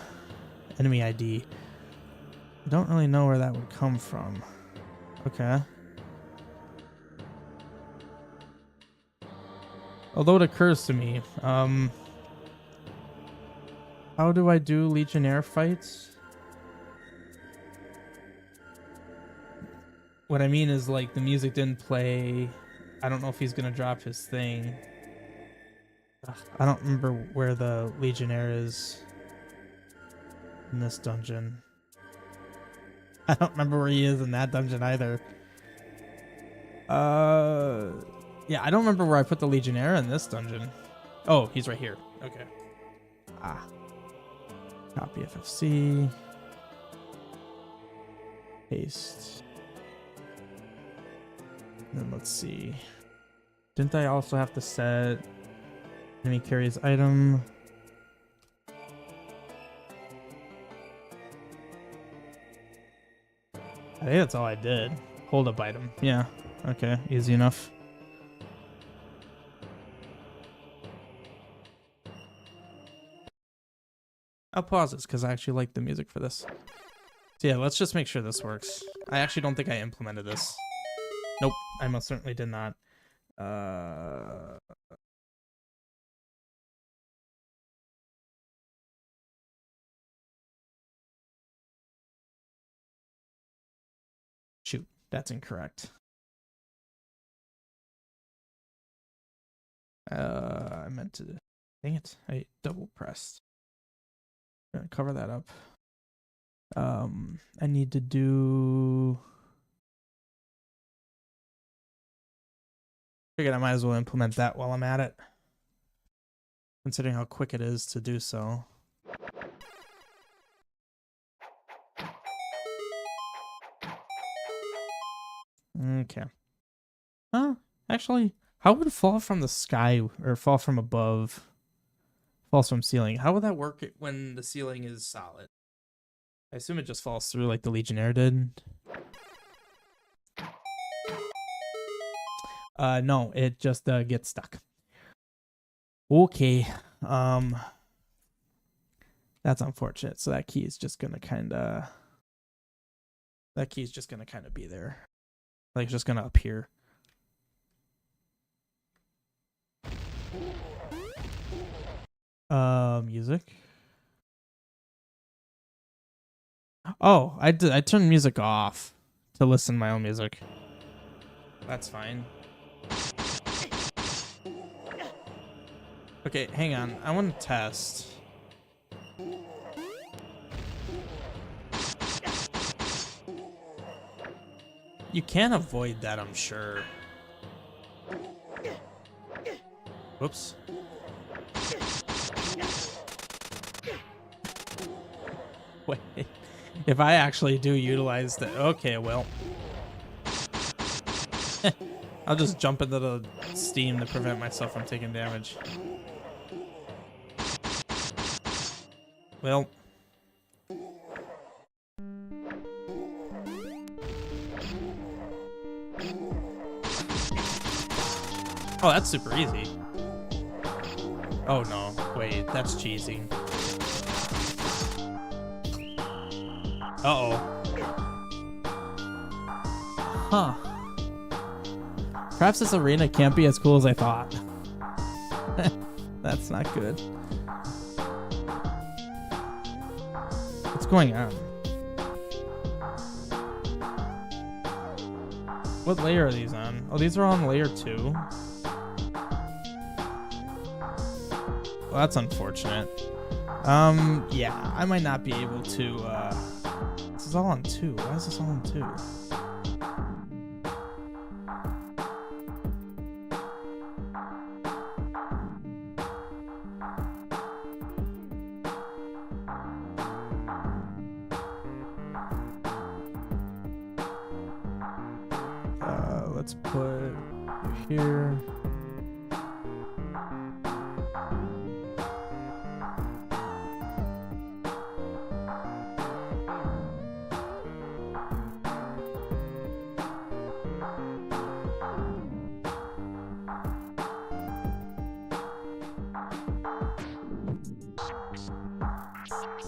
Enemy ID. I don't really know where that would come from. Okay. Although it occurs to me, how do I do Legionnaire fights? What I mean is, like, the music didn't play. I don't know if he's gonna drop his thing. Ugh, I don't remember where the Legionnaire is in this dungeon. I don't remember where he is in that dungeon either. Yeah, I don't remember where I put the Legionnaire in this dungeon. Oh, he's right here. Okay. Ah. Copy FFC. Paste. And then let's see. Didn't I also have to set enemy carries item? I think that's all I did. Hold up item. Yeah. Okay. Easy enough. I'll pause this because I actually like the music for this. So yeah, let's just make sure this works. I actually don't think I implemented this. Nope, I most certainly did not. Shoot, that's incorrect. I meant to... Dang it, I double pressed. Gonna cover that up. I need to do... Figured I might as well implement that while I'm at it, considering how quick it is to do so. Okay. Huh? Actually, how would fall from the sky or fall from above, falls from ceiling? How would that work when the ceiling is solid? I assume it just falls through like the Legionnaire did. No, it just gets stuck. Okay. That's unfortunate. So that key is just gonna kinda be there. Like it's just gonna appear. Music. Oh, I turned music off to listen to my own music. That's fine. Okay, hang on. I want to test. You can't avoid that, I'm sure. Whoops. Wait. If I actually do utilize the... Okay, well. I'll just jump into the steam to prevent myself from taking damage. Well. Oh, that's super easy. Oh no, wait, that's cheesy. Uh-oh. Huh. Perhaps this arena can't be as cool as I thought. That's not good. What's going on? What layer are these on? Oh, these are on layer 2. Well, that's unfortunate. Yeah, I might not be able to, This is all on 2. Why is this all on 2? Let's put you here.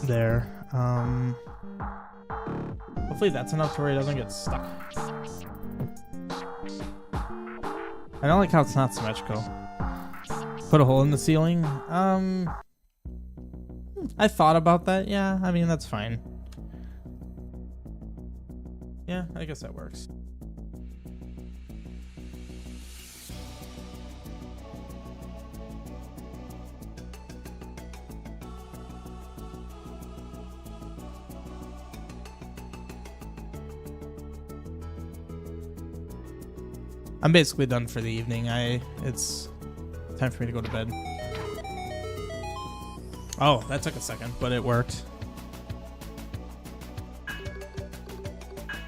there. Hopefully that's enough to where he doesn't get stuck. I don't like how it's not symmetrical. Put a hole in the ceiling. I thought about that. Yeah, I mean, that's fine. Yeah, I guess that works. I'm basically done for the evening. It's time for me to go to bed. Oh, that took a second, but it worked.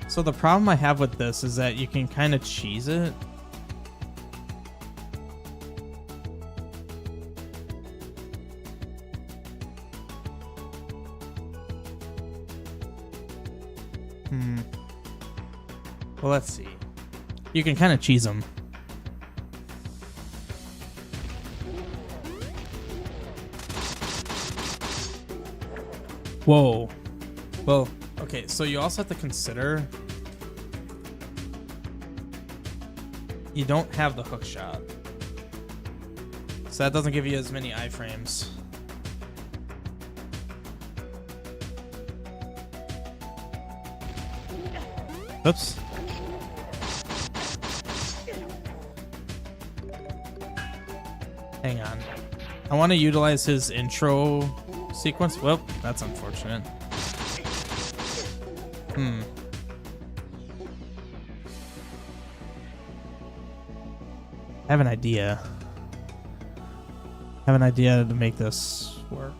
So the problem I have with this is that you can kind of cheese it. Well, let's see. You can kind of cheese them. Whoa. Well, okay, so you also have to consider you don't have the hook shot. So that doesn't give you as many iframes. Oops. Hang on. I want to utilize his intro sequence. Well, that's unfortunate. I have an idea. I have an idea to make this work.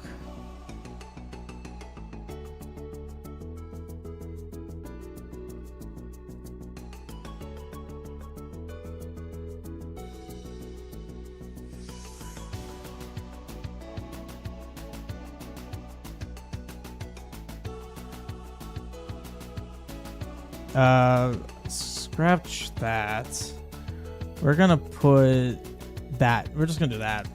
Scratch that. We're gonna put that. We're just gonna do that.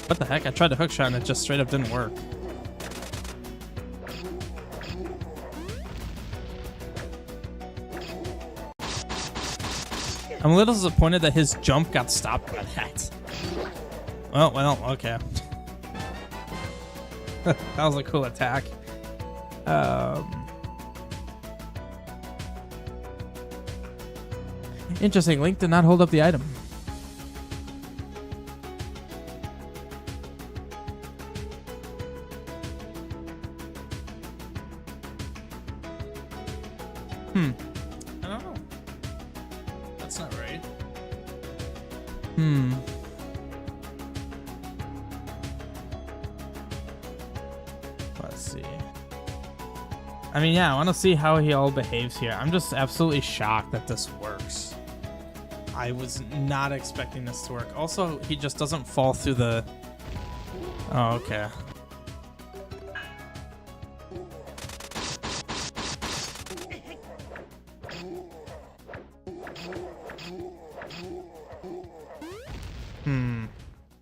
What the heck? I tried to hook shot and it just straight up didn't work. I'm a little disappointed that his jump got stopped by that. Well, okay. That was a cool attack. Interesting. Link did not hold up the item. I don't know. That's not right. Let's see. I mean, yeah, I want to see how he all behaves here. I'm just absolutely shocked that this works. I was not expecting this to work. Also, he just doesn't fall through the... Oh, okay.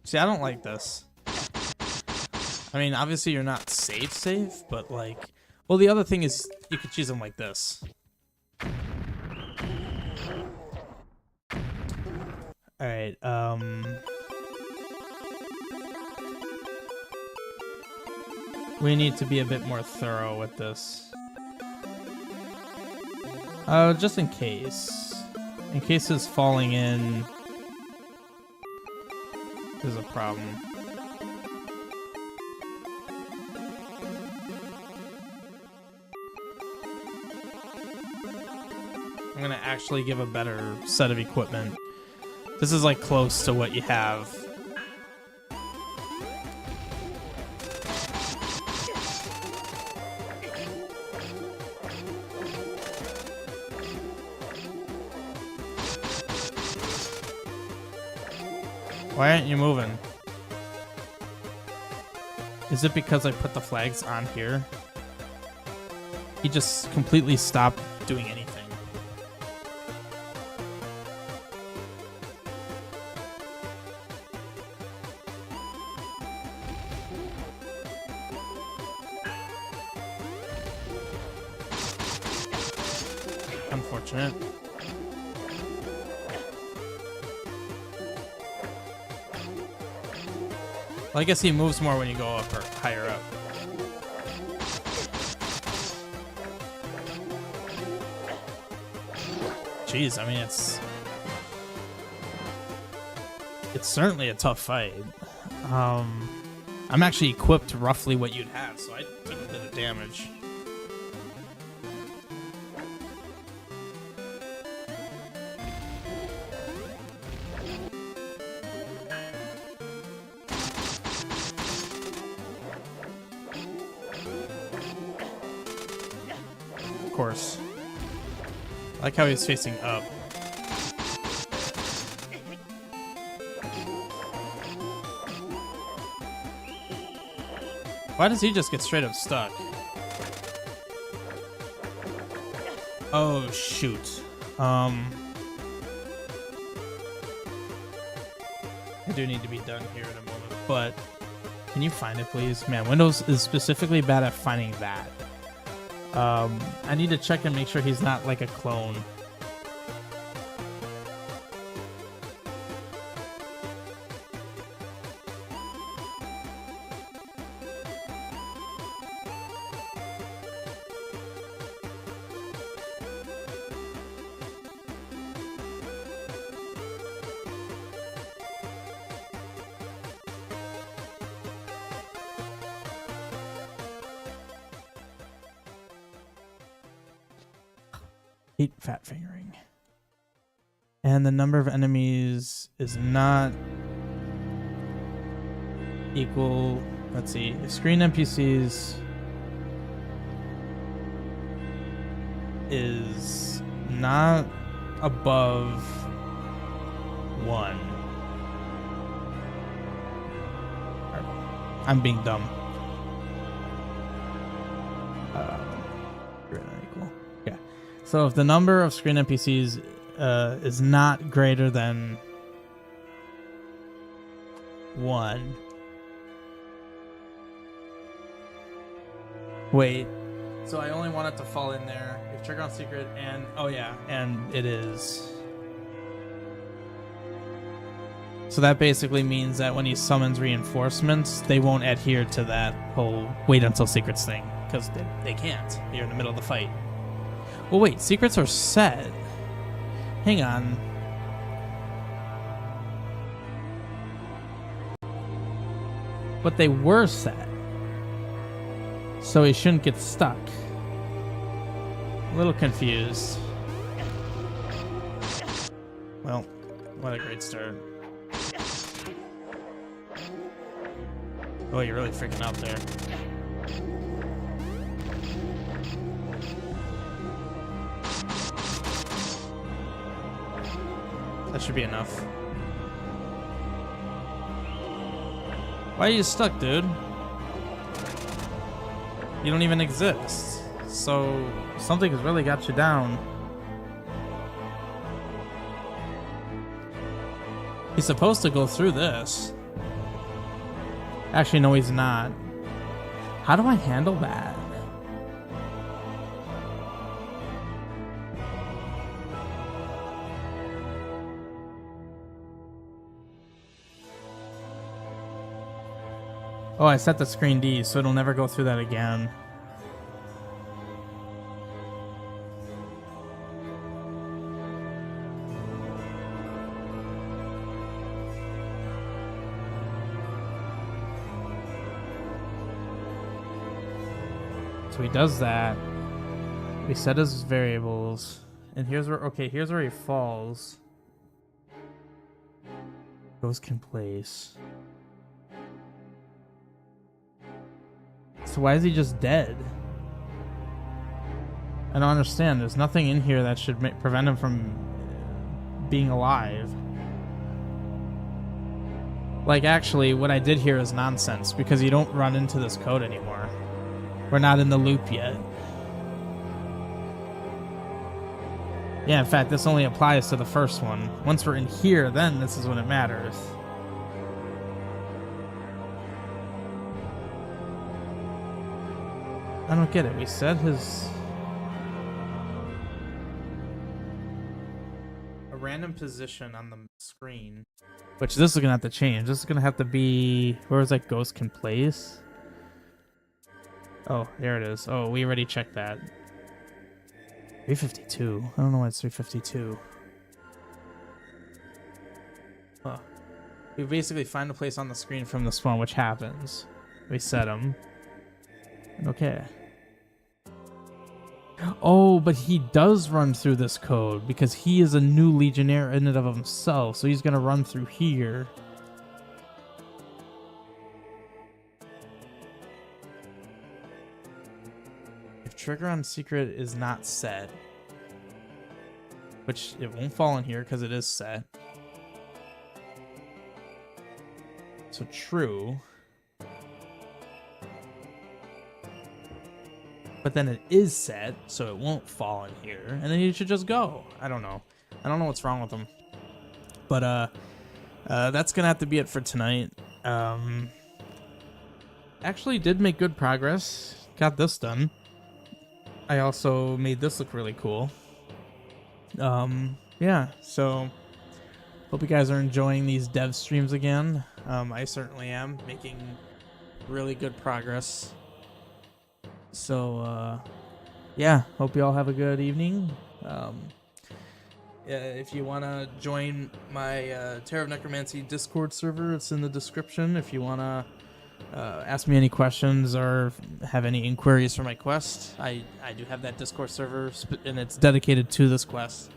See, I don't like this. I mean, obviously you're not safe, but like... Well, the other thing is you could choose them like this. Alright, we need to be a bit more thorough with this. Just in case. In case his falling in is a problem. I'm gonna actually give a better set of equipment. This is like close to what you have. Why aren't you moving? Is it because I put the flags on here? He just completely stopped doing anything. Unfortunate. Well, I guess he moves more when you go up or higher up. Jeez, I mean, it's certainly a tough fight. I'm actually equipped roughly what you'd have, so I took a bit of damage. Of course. I like how he's facing up. Why does he just get straight up stuck? Oh, shoot. I do need to be done here in a moment, but can you find it, please? Man, Windows is specifically bad at finding that. I need to check and make sure he's not like a clone. Hate fat fingering. And the number of enemies is not equal. Let's see. If screen NPCs is not above 1. I'm being dumb. So if the number of screen NPCs is not greater than 1. Wait. So I only want it to fall in there. If trigger on secret and... Oh yeah, and it is. So that basically means that when he summons reinforcements, they won't adhere to that whole wait until secrets thing. Because they can't. You're in the middle of the fight. Well, wait, secrets are set. Hang on. But they were set. So he shouldn't get stuck. A little confused. Well, what a great start. Oh, you're really freaking out there. That should be enough. Why are you stuck, dude? You don't even exist. So something has really got you down. He's supposed to go through this. Actually, no, he's not. How do I handle that? Oh, I set the screen D, so it'll never go through that again. So he does that. We set his variables. And here's where, okay, here's where he falls. Those can place. So why is he just dead? I don't understand. There's nothing in here that should prevent him from being alive. Like, actually, what I did here is nonsense, because you don't run into this code anymore. We're not in the loop yet. Yeah, in fact, this only applies to the first one. Once we're in here, then this is when it matters. I don't get it. We set his... a random position on the screen. Which this is going to have to change. This is going to have to be... where is that ghost can place? Oh, there it is. Oh, we already checked that. 352. I don't know why it's 352. Huh. We basically find a place on the screen from the spawn, which happens. We set him. Okay. Oh, but he does run through this code because he is a new legionnaire in and of himself, so he's going to run through here. If trigger on secret is not set, which it won't fall in here because it is set. So true. But then it is set, so it won't fall in here. And then you should just go. I don't know. I don't know what's wrong with them. But that's going to have to be it for tonight. Actually did make good progress. Got this done. I also made this look really cool. Yeah, so hope you guys are enjoying these dev streams again. I certainly am, making really good progress. So, yeah, hope you all have a good evening. If you want to join my Terror of Necromancy Discord server, it's in the description. If you want to ask me any questions or have any inquiries for my quest, I do have that Discord server, and it's dedicated to this quest.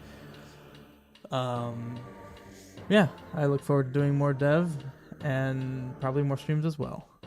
Yeah, I look forward to doing more dev and probably more streams as well.